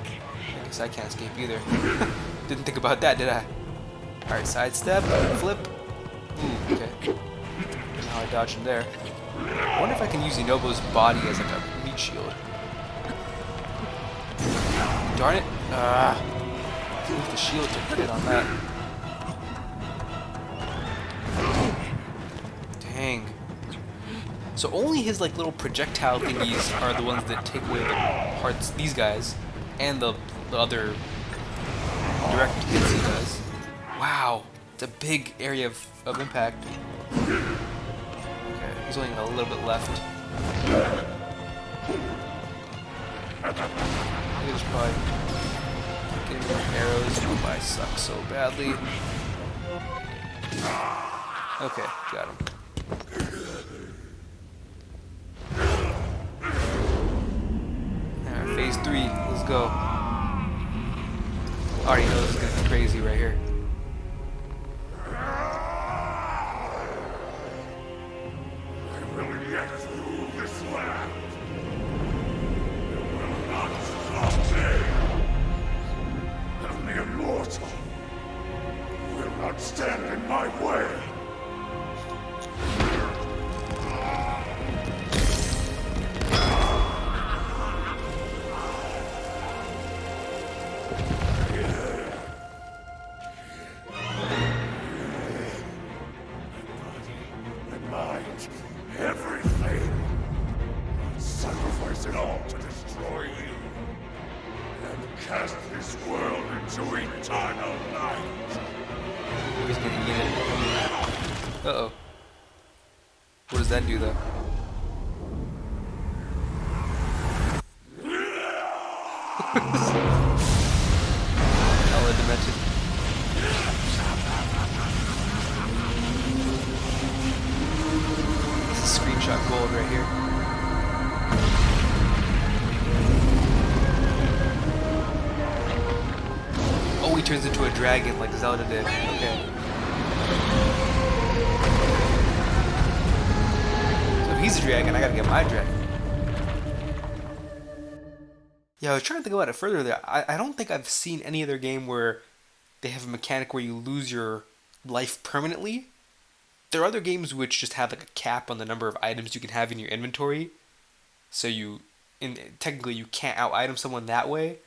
I guess I can't escape either. Didn't think about that, did I? Alright, sidestep, flip. Ooh, okay. Now I dodged him there. I wonder if I can use Inobo's body as like a meat shield. Darn it. Move the shield to hit on that. Dang. So only his like little projectile thingies are the ones that take away the parts, these guys, and the other direct hits he does. Wow, it's a big area of impact. Okay, he's only got a little bit left. He was probably getting more arrows. Oh, I suck so badly. Okay, got him. Alright, phase 3, let's go. Already know this is gonna be crazy right here. Stand in my way. My mind, everything. Sacrifice it all to destroy you and cast this world into eternal night. He's gonna get it. Uh-oh. What does that do, though? Hella demented. This is screenshot gold right here. Oh, he turns into a dragon like Zelda did. Okay. So if he's a dragon, I gotta get my dragon. Yeah, I was trying to think about it further there. I don't think I've seen any other game where they have a mechanic where you lose your life permanently. There are other games which just have like a cap on the number of items you can have in your inventory. So technically you can't out-item someone that way.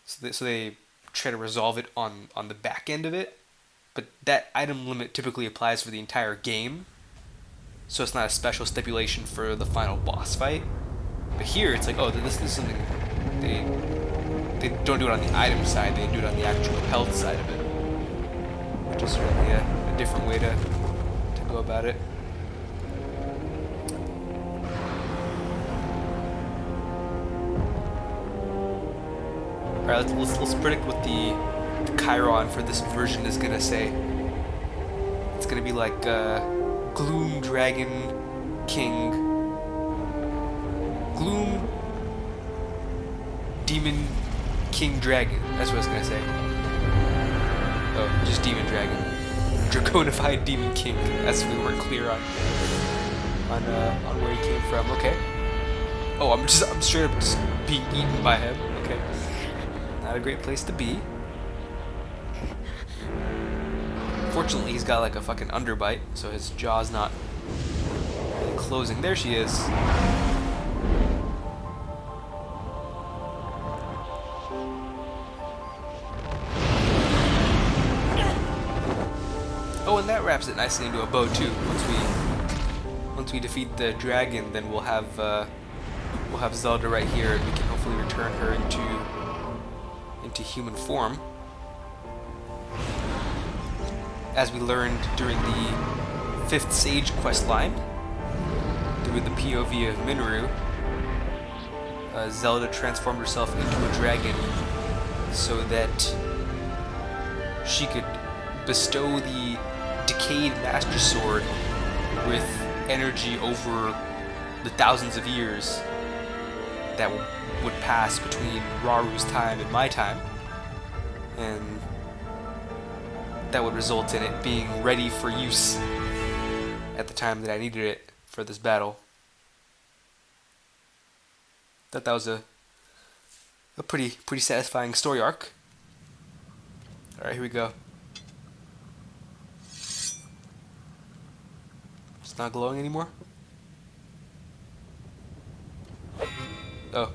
So they try to resolve it on the back end of it. But that item limit typically applies for the entire game. So it's not a special stipulation for the final boss fight. But here it's like, oh, this is something they don't do it on the item side, they do it on the actual health side of it. Which is really a different way to go about it. Alright, let's predict what the Chiron for this version is gonna say. It's gonna be like Gloom Dragon King, Gloom Demon King Dragon. That's what it's gonna say. Oh, just Demon Dragon. Draconified Demon King. That's what we weren't clear on where he came from. Okay. Oh, I'm straight up just being eaten by him. Okay. Not a great place to be. Fortunately, he's got like a fucking underbite, so his jaw's not really closing. There she is. Oh, and that wraps it nicely into a bow too. Once we defeat the dragon, then we'll have Zelda right here, and we can hopefully return her into human form. As we learned during the 5th Sage quest line, through the POV of Minoru, Zelda transformed herself into a dragon so that she could bestow the decayed Master Sword with energy over the thousands of years that would pass between Raru's time and my time, and that would result in it being ready for use at the time that I needed it for this battle. Thought that was a pretty satisfying story arc. Alright, here we go. It's not glowing anymore? Oh.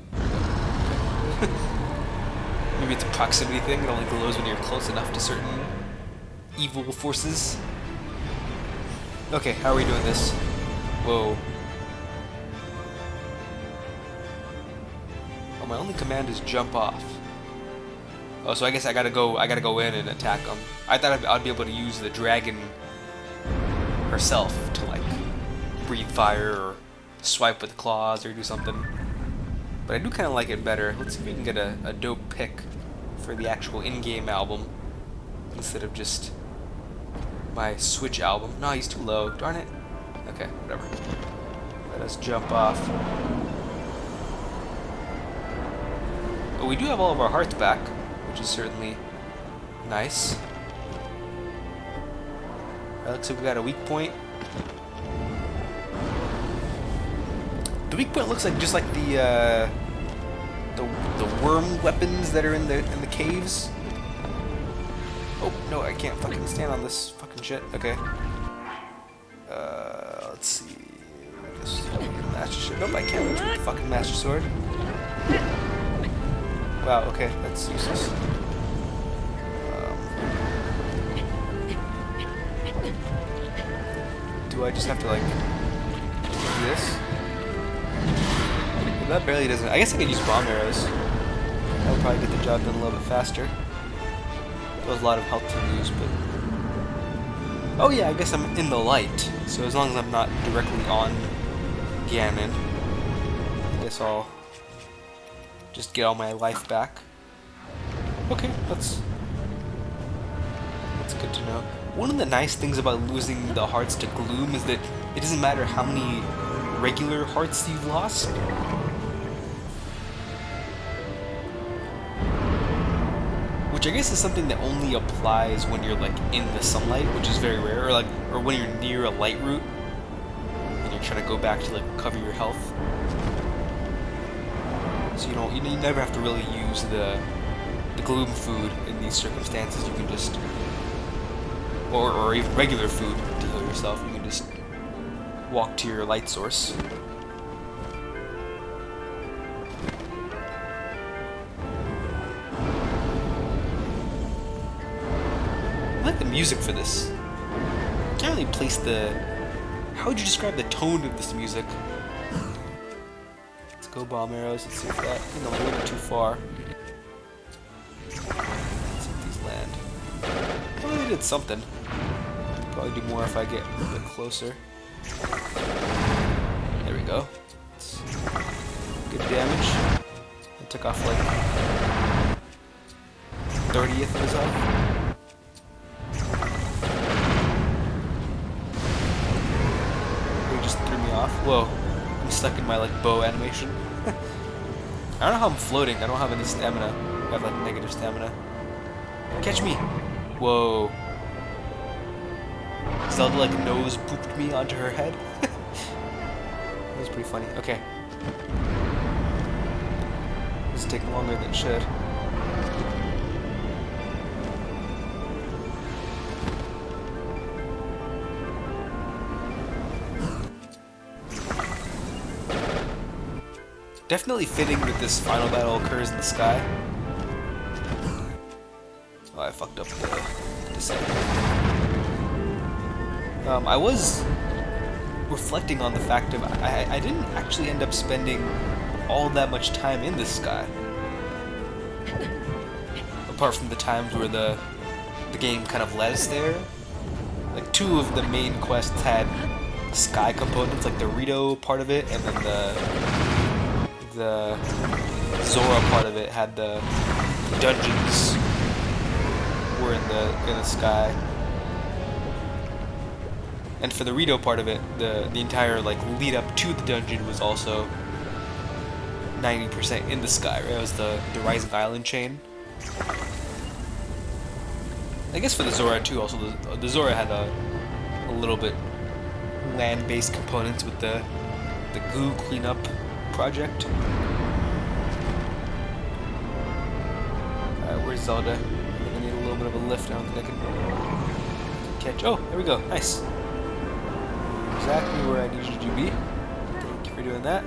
Maybe it's a proximity thing. It only glows when you're close enough to certain evil forces. Okay, how are we doing this? Whoa. Oh, my only command is jump off. Oh, so I guess I gotta go in and attack them. I thought I'd be able to use the dragon herself to like breathe fire or swipe with claws or do something. But I do kind of like it better. Let's see if we can get a dope pick for the actual in-game album instead of just my Switch album. No, he's too low. Darn it. Okay, whatever. Let us jump off. But we do have all of our hearts back, which is certainly nice. Alright, looks like we got a weak point. The weak point looks like just like the worm weapons that are in the caves. Oh no, I can't fucking stand on this fucking shit. Okay. Let's see. This Master Sword. Nope, I can't reach with the fucking Master Sword. Wow. Okay, that's useless. Do I just have to like do this? That barely doesn't. I guess I could use bomb arrows. That would probably get the job done a little bit faster. That was a lot of help to use, but. Oh yeah, I guess I'm in the light. So as long as I'm not directly on Ganon, I guess I'll just get all my life back. Okay, that's good to know. One of the nice things about losing the hearts to Gloom is that it doesn't matter how many regular hearts you've lost. Which I guess is something that only applies when you're like in the sunlight, which is very rare, or when you're near a light route and you're trying to go back to like recover your health. So you never have to really use the Gloom food in these circumstances. You can just or even regular food to heal yourself. You can just walk to your light source. I like the music for this. Can't really place the. How would you describe the tone of this music? Let's go bomb arrows. Let's see if that. I think I'm a little bit too far. Let's see if these land. Oh, they did something. Probably do more if I get a bit closer. There we go. It's good damage. I took off like 30th of his health. He just threw me off. Whoa. I'm stuck in my like bow animation. I don't know how I'm floating. I don't have any stamina. I have like negative stamina. Catch me! Whoa. Zelda like nose pooped me onto her head. That was pretty funny. Okay. This is taking longer than it should. Definitely fitting that this final battle occurs in the sky. Oh, I fucked up the descent. I was reflecting on the fact of I didn't actually end up spending all that much time in the sky. Apart from the times where the game kind of led us there. Like 2 of the main quests had sky components, like the Rito part of it, and then the Zora part of it had the dungeons were in the sky. And for the Rito part of it, the entire like lead up to the dungeon was also 90% in the sky, right? It was the Rising Island chain. I guess for the Zora too, also the Zora had a little bit land-based components with the goo cleanup project. Alright, where's Zelda? I think I need a little bit of a lift. I don't think I can catch. Oh, there we go. Nice. Exactly where I needed you to be. Thank you for doing that.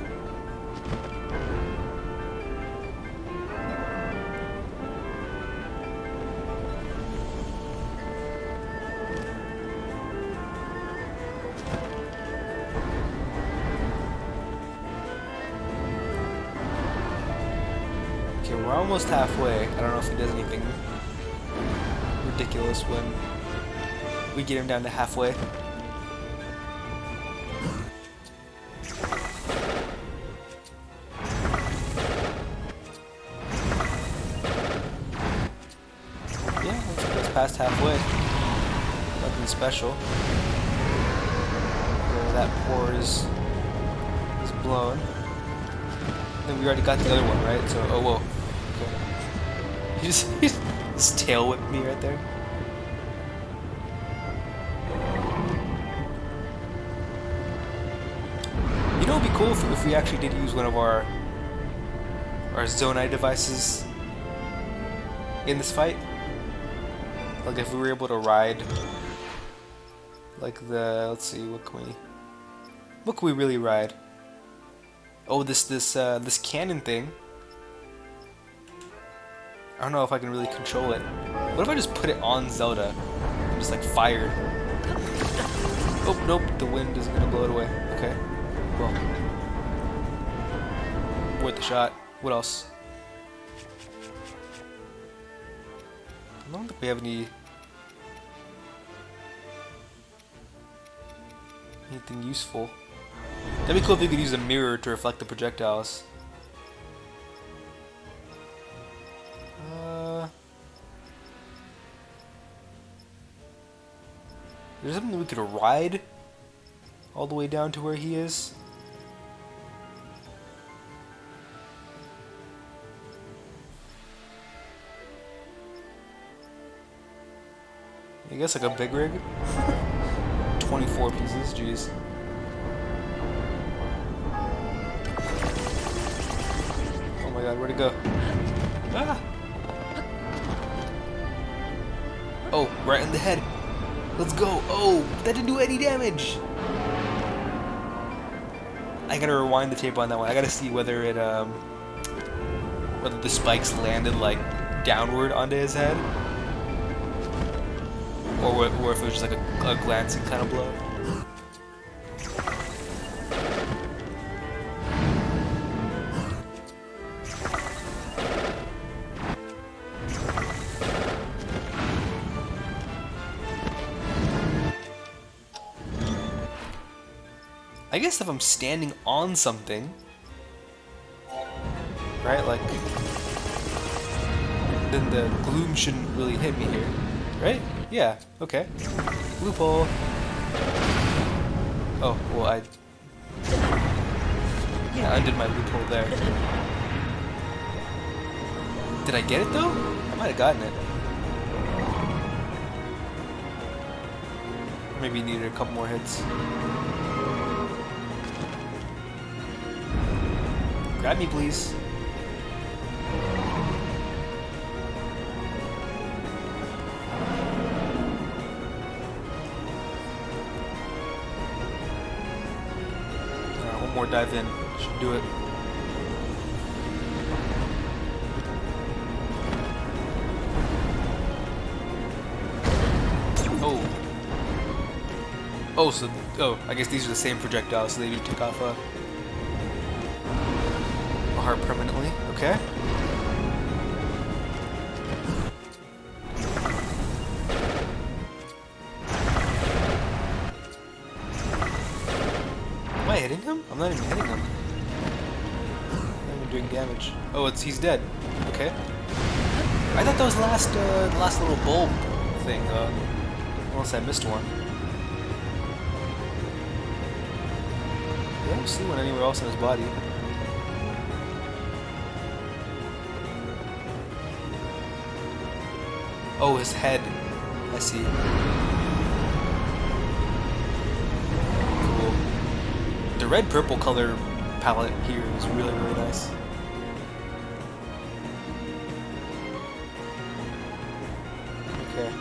Okay, we're almost halfway. I don't know if he does anything ridiculous when we get him down to halfway. Past halfway. Nothing special. That pour is blown. Then we already got the other one, right? So, oh whoa. Okay. He just tail whipped me right there. You know, it'd be cool if we actually did use one of our Zonai devices in this fight. Like if we were able to ride, like let's see, what can we really ride? Oh, this cannon thing. I don't know if I can really control it. What if I just put it on Zelda and just like fired? Oh nope, the wind isn't gonna blow it away. Okay, well, worth the shot. What else? I don't think we have anything useful. That'd be cool if we could use a mirror to reflect the projectiles. Is there something we could ride all the way down to where he is? I guess like a big rig. 24 pieces, jeez. Oh my god, where'd it go? Ah! Oh, right in the head. Let's go. Oh, that didn't do any damage. I gotta rewind the tape on that one. I gotta see whether it whether the spikes landed like downward onto his head. Or if it was just like a glancing kind of blow. I guess if I'm standing on something, right, like, then the gloom shouldn't really hit me here, right? Yeah, okay. Loophole. Oh, well, I undid my loophole there. Did I get it, though? I might have gotten it. Maybe needed a couple more hits. Grab me, please. One more dive in. Should do it. Oh. Oh, so I guess these are the same projectiles, so they do take off a heart permanently. Okay. Am I hitting him? I'm not even hitting him. I'm not even doing damage. Oh, he's dead. Okay. I thought that was the last little bulb thing. Unless I missed one. I don't see one anywhere else in his body. Oh, his head. I see. Cool. The red-purple color palette here is really, really nice. Okay.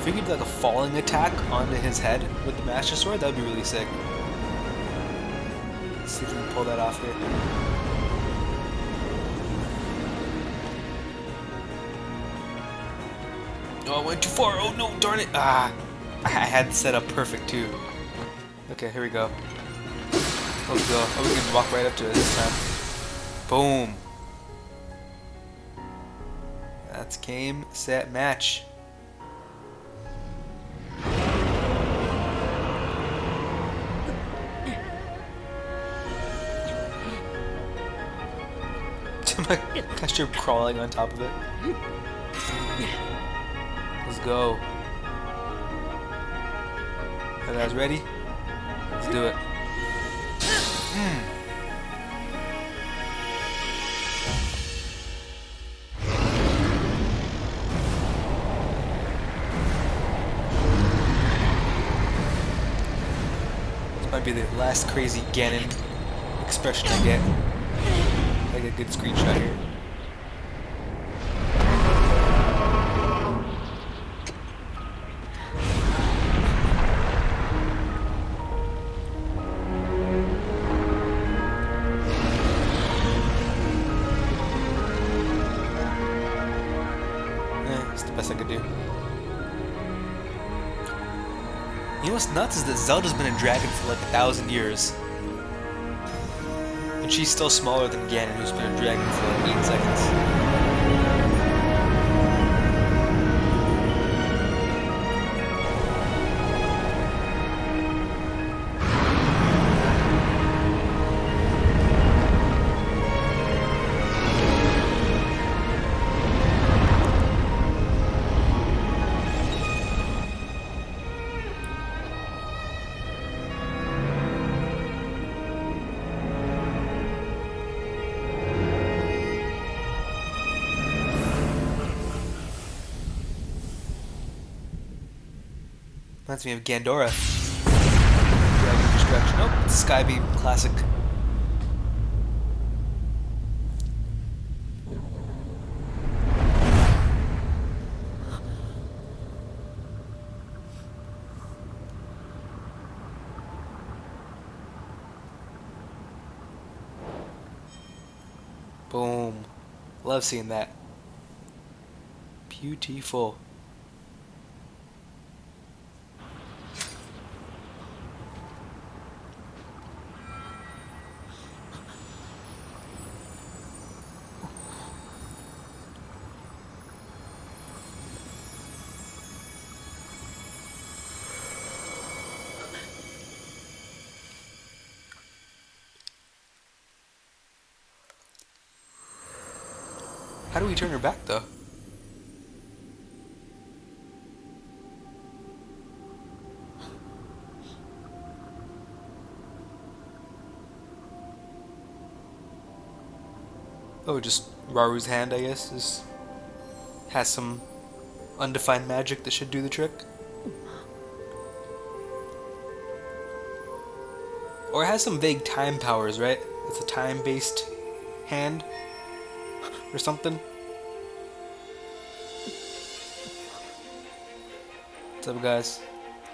If we could do like a falling attack onto his head with the Master Sword, that would be really sick. Let's see if we can pull that off here. Oh, I went too far. Oh no, darn it. Ah, I had it set up perfect too. Okay, here we go. Let's go. Oh, we can walk right up to it this time. Boom. That's game, set, match. Catch you crawling on top of it. Let's go. Are you guys ready? Let's do it. This might be the last crazy Ganon expression I get. I get a good screenshot here. It's the best I could do. You know what's nuts is that Zelda's been a dragon for like 1,000 years. And she's still smaller than Ganon, who's been a dragon for like 8 seconds. Reminds me of Gandora. Dragon Destruction. Oh, it's Skybeam. Classic. Boom. Love seeing that. Beautiful. How do we turn her back, though? Oh, just Raru's hand, I guess, has some undefined magic that should do the trick. Or it has some vague time powers, right? It's a time-based hand or something. What's up, guys?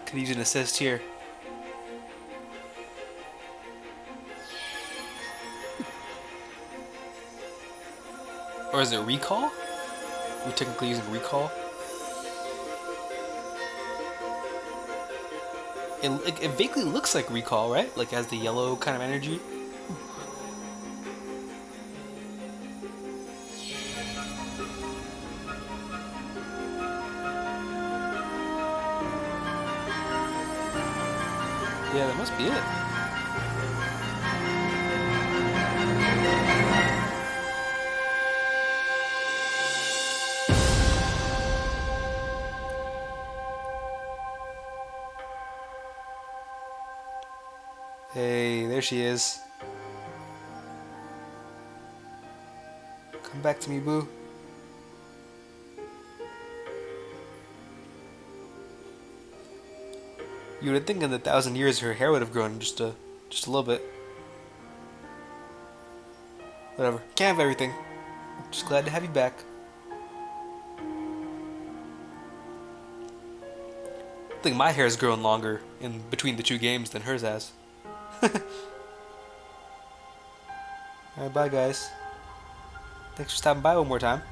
Could use an assist here. Or is it recall? we're technically using recall. It vaguely looks like recall, right? Like it has the yellow kind of energy. Yeah, that must be it. Hey, there she is. Come back to me, boo. You would think in the 1,000 years her hair would have grown just a little bit. Whatever. Can't have everything. Just glad to have you back. I think my hair's grown longer in between the two games than hers has. Alright, bye guys. Thanks for stopping by one more time.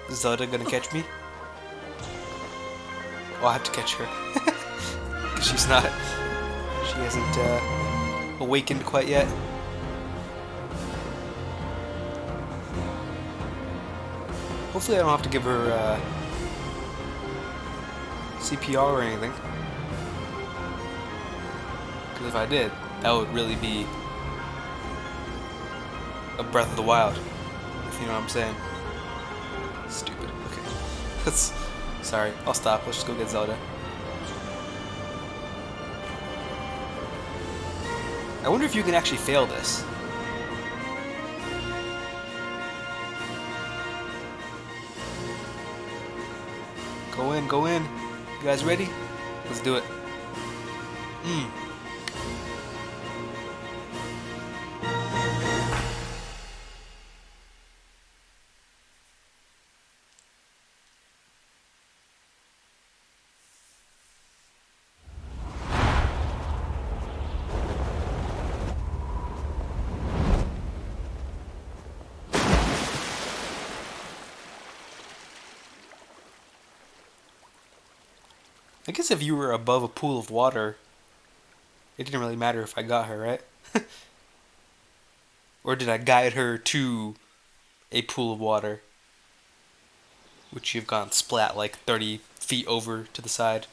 Is Zelda gonna catch me? Oh, I have to catch her. 'Cause she hasn't awakened quite yet. Hopefully I don't have to give her CPR or anything. Because if I did, that would really be a Breath of the Wild, if you know what I'm saying. Stupid. Okay. Sorry, I'll stop. Let's just go get Zelda. I wonder if you can actually fail this. Go in, go in. You guys ready? Let's do it. I guess if you were above a pool of water, it didn't really matter if I got her, right? Or did I guide her to a pool of water? Which you've gone splat like 30 feet over to the side.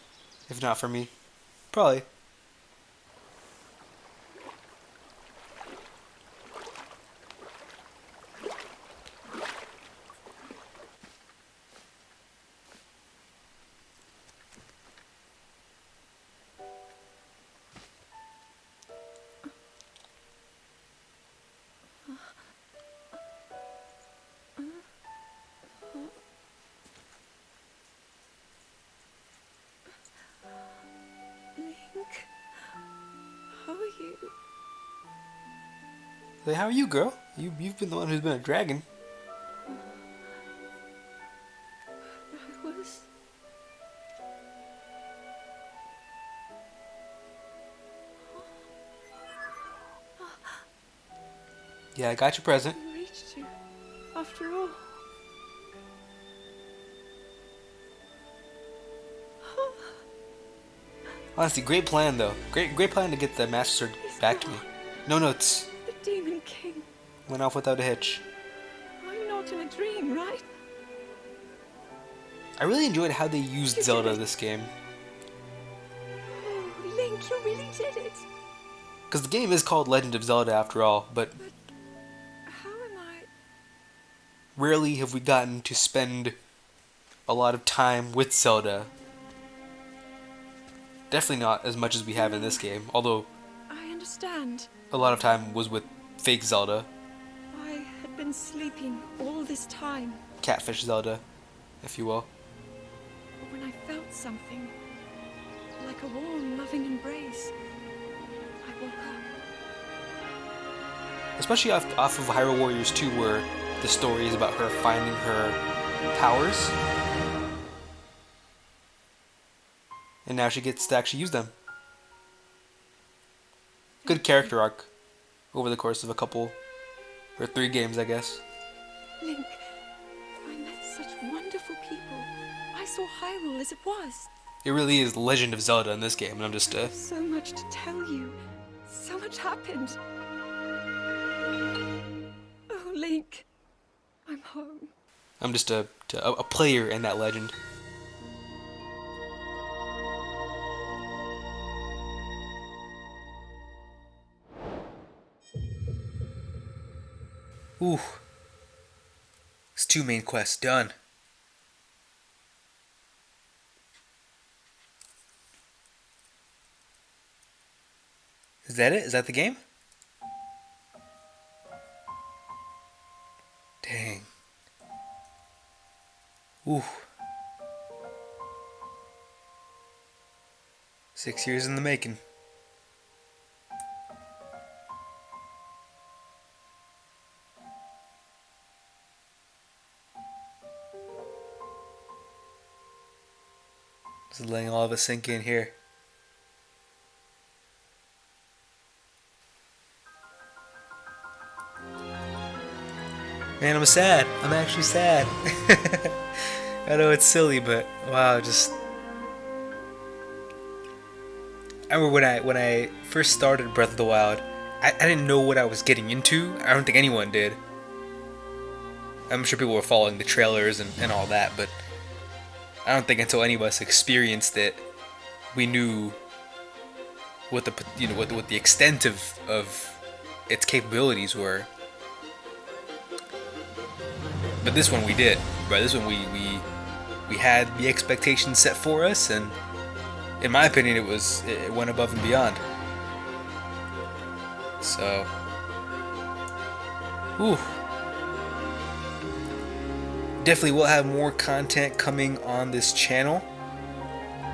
If not for me. Probably. How are you? Hey, how are you, girl? You've been the one who's been a dragon. I was... Yeah, I got your present. I reached you. After all. Honestly, great plan though. Great plan to get the Master Sword back to me. No notes. The Demon King. Went off without a hitch. I'm not in a dream, right? I really enjoyed how they used Zelda this game. Oh, Link, you really did it. Because the game is called Legend of Zelda after all, but How am I... rarely have we gotten to spend a lot of time with Zelda. Definitely not as much as we have in this game, although I understand. a lot of time was with fake Zelda, I had been sleeping all this time. catfish Zelda, if you will. when I felt something, like a warm, loving embrace, I woke up. Especially off of Hyrule Warriors 2, where the story is about her finding her powers. And now she gets to actually use them. Good character arc over the course of a couple, or 3 games, I guess. Link, I met such wonderful people. I saw Hyrule as it was. It really is Legend of Zelda in this game, and I'm just So much to tell you. So much happened. Oh, Link, I'm home. I'm just a player in that legend. Ooh. It's 2 main quests done. Is that it? Is that the game? Dang. Ooh. 6 years in the making. Just letting all of it sink in here. Man, I'm sad. I'm actually sad. I know it's silly, but wow, just... I remember when I first started Breath of the Wild, I didn't know what I was getting into. I don't think anyone did. I'm sure people were following the trailers and all that, but I don't think until any of us experienced it, we knew what the what the extent of its capabilities were. But this one we did, right? This one we had the expectations set for us, and in my opinion, it went above and beyond. So, ooh. Definitely will have more content coming on this channel.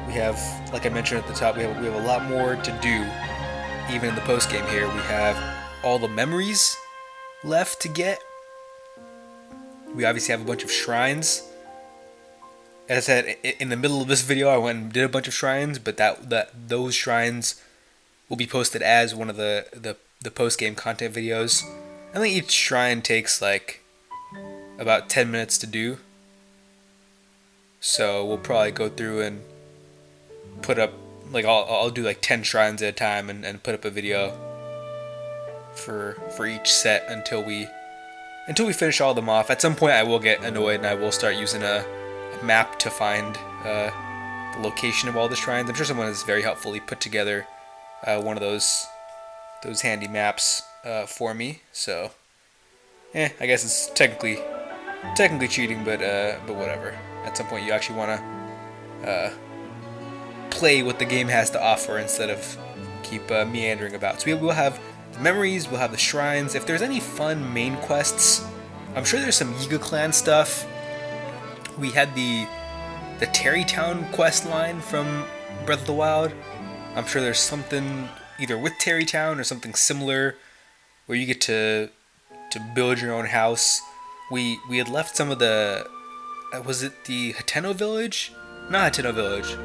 We have, like I mentioned at the top, we have a lot more to do, even in the post game here. We have all the memories left to get. We obviously have a bunch of shrines. As I said, in the middle of this video, I went and did a bunch of shrines, but those shrines will be posted as one of the post game content videos. I think each shrine takes like about 10 minutes to do, so we'll probably go through and put up, like, I'll do like 10 shrines at a time and put up a video for each set until we finish all of them off. At some point I will get annoyed and I will start using a map to find the location of all the shrines. I'm sure someone has very helpfully put together one of those handy maps for me, so I guess it's technically cheating, but whatever. At some point, you actually want to play what the game has to offer instead of keep meandering about. So we'll have the memories, we'll have the shrines. If there's any fun main quests, I'm sure there's some Yiga Clan stuff. We had the Terrytown quest line from Breath of the Wild. I'm sure there's something either with Terrytown or something similar where you get to build your own house. We had left some of the... was it the Hateno village? Not Hateno village.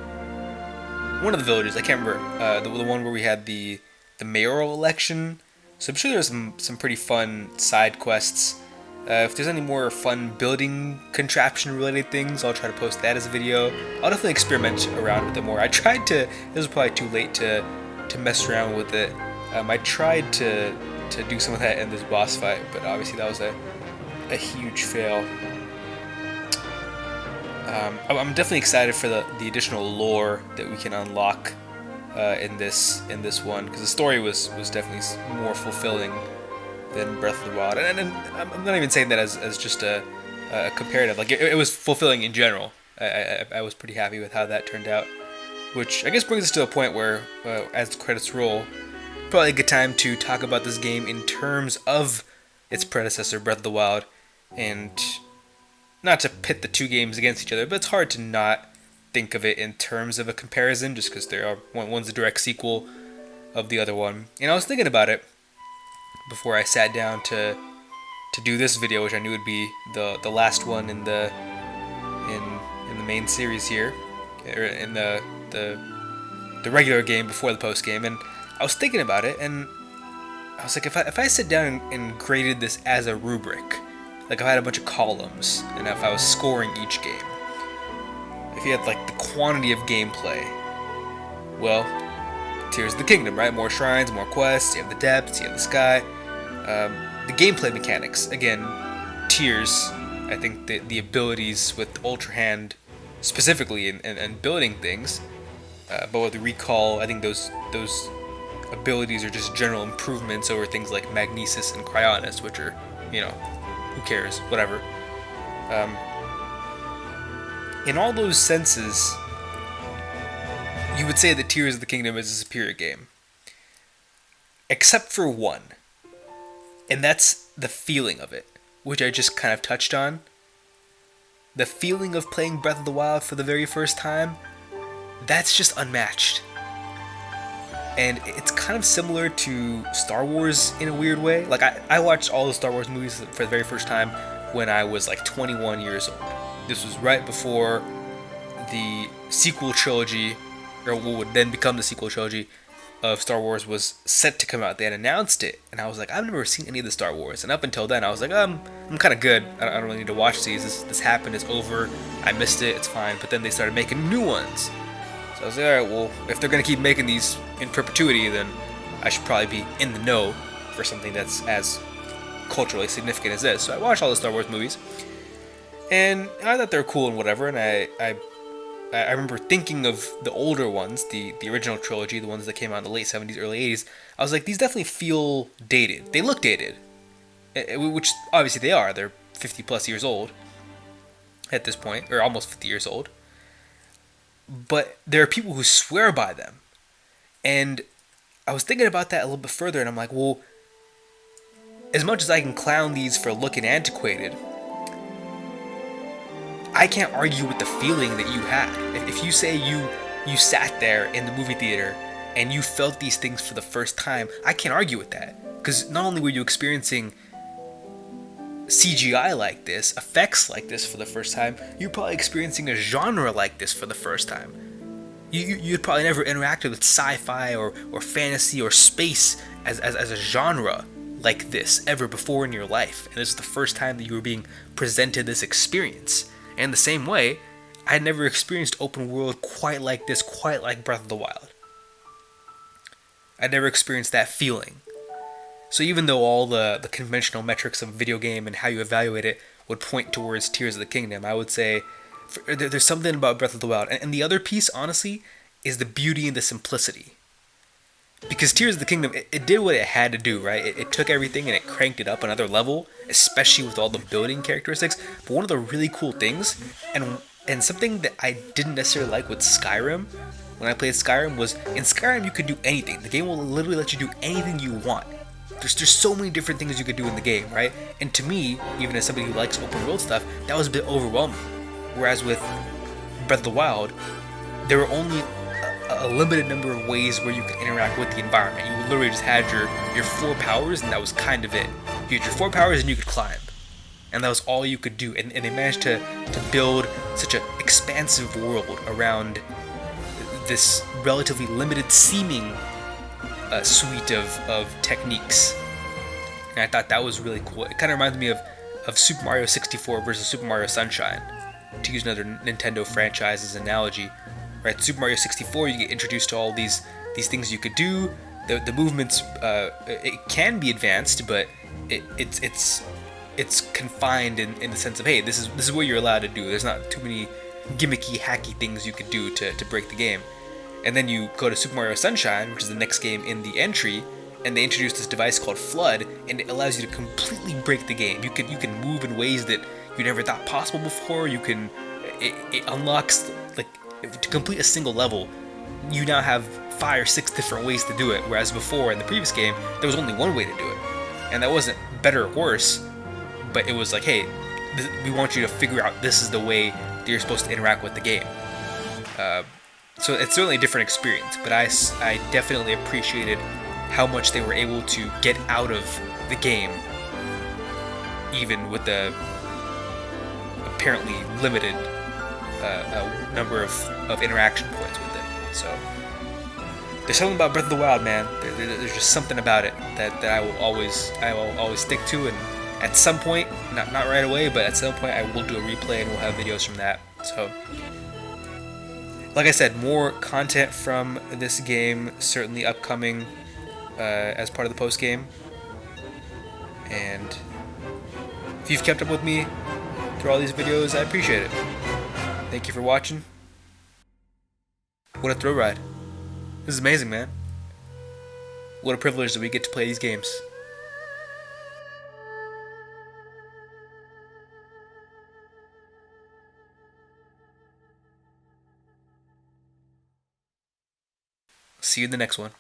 One of the villages, I can't remember. The one where we had the mayoral election. So I'm sure there's some pretty fun side quests. If there's any more fun building contraption related things, I'll try to post that as a video. I'll definitely experiment around with it more. I tried to... This was probably too late to mess around with it. I tried to do some of that in this boss fight, but obviously that was a huge fail. I'm definitely excited for the additional lore that we can unlock in this one, because the story was definitely more fulfilling than Breath of the Wild, and I'm not even saying that as just a comparative. Like it was fulfilling in general. I was pretty happy with how that turned out, which I guess brings us to a point where, as the credits roll, probably a good time to talk about this game in terms of its predecessor, Breath of the Wild, and not to pit the two games against each other, but it's hard to not think of it in terms of a comparison, just because one's a direct sequel of the other one. And I was thinking about it before I sat down to do this video, which I knew would be the last one in the main series here, or in the regular game before the post game. And I was thinking about it, and I was like, if I sit down and graded this as a rubric, like if I had a bunch of columns, and if I was scoring each game, if you had like the quantity of gameplay, well, Tears of the Kingdom, right? More shrines, more quests, you have the depths, you have the sky. The gameplay mechanics, again, Tears, I think the abilities with Ultra Hand specifically and building things, but with the recall, I think those abilities are just general improvements over things like Magnesis and Cryonis, which are, who cares, whatever. In all those senses, you would say that Tears of the Kingdom is a superior game. Except for one. And that's the feeling of it, which I just kind of touched on. The feeling of playing Breath of the Wild for the very first time, that's just unmatched. And it's kind of similar to Star Wars in a weird way. Like, I watched all the Star Wars movies for the very first time when I was like 21 years old. This was right before the sequel trilogy, or what would then become the sequel trilogy of Star Wars, was set to come out. They had announced it, and I was like, I've never seen any of the Star Wars. And up until then, I was like, I'm kind of good. I don't really need to watch these. This happened. It's over. I missed it. It's fine. But then they started making new ones. So I was like, all right, well, if they're going to keep making these in perpetuity, then I should probably be in the know for something that's as culturally significant as this. So I watched all the Star Wars movies, and I thought they were cool and whatever, and I remember thinking of the older ones, the original trilogy, the ones that came out in the late 70s, early 80s. I was like, these definitely feel dated. They look dated, which obviously they are. They're 50 plus years old at this point, or almost 50 years old. But there are people who swear by them. And I was thinking about that a little bit further, and I'm like, well, as much as I can clown these for looking antiquated, I can't argue with the feeling that you had. If you say you sat there in the movie theater and you felt these things for the first time, I can't argue with that. Because not only were you experiencing CGI like this, effects like this for the first time, you're probably experiencing a genre like this for the first time. You'd probably never interacted with sci-fi or fantasy or space as a genre like this ever before in your life. And this is the first time that you were being presented this experience. And the same way, I had never experienced open world quite like this, quite like Breath of the Wild. I'd never experienced that feeling. So even though all the conventional metrics of a video game and how you evaluate it would point towards Tears of the Kingdom, I would say there's something about Breath of the Wild. And the other piece, honestly, is the beauty and the simplicity. Because Tears of the Kingdom, it did what it had to do, right? It took everything and it cranked it up another level, especially with all the building characteristics. But one of the really cool things, and something that I didn't necessarily like with Skyrim, when I played Skyrim, was in Skyrim you could do anything. The game will literally let you do anything you want. There's so many different things you could do in the game, right? And to me, even as somebody who likes open world stuff, that was a bit overwhelming. Whereas with Breath of the Wild, there were only a limited number of ways where you could interact with the environment. You literally just had your 4 powers, and that was kind of it. You had your 4 powers and you could climb. And that was all you could do. And they managed to build such an expansive world around this relatively limited seeming suite of techniques. And I thought that was really cool. It kind of reminds me of Super Mario 64 versus Super Mario Sunshine, to use another Nintendo franchise's analogy. Right, Super Mario 64, you get introduced to all these things you could do. The movements, it can be advanced, but it's confined in the sense of, hey, this is what you're allowed to do. There's not too many gimmicky, hacky things you could do to break the game. And then you go to Super Mario Sunshine, which is the next game in the entry, and they introduce this device called Flood, and it allows you to completely break the game. You can move in ways that you never thought possible before. It unlocks, like, to complete a single level, you now have 5 or 6 different ways to do it, whereas before in the previous game there was only one way to do it, and that wasn't better or worse, but it was like, hey, we want you to figure out this is the way that you're supposed to interact with the game. So it's certainly a different experience, but I definitely appreciated how much they were able to get out of the game, even with the apparently limited number of interaction points with it. So there's something about Breath of the Wild, man. There's just something about it that I will always stick to, and at some point, not right away, but at some point I will do a replay and we'll have videos from that. So like I said, more content from this game certainly upcoming as part of the post game. And if you've kept up with me through all these videos, I appreciate it. Thank you for watching. What a thrill ride. This is amazing, man. What a privilege that we get to play these games. See you in the next one.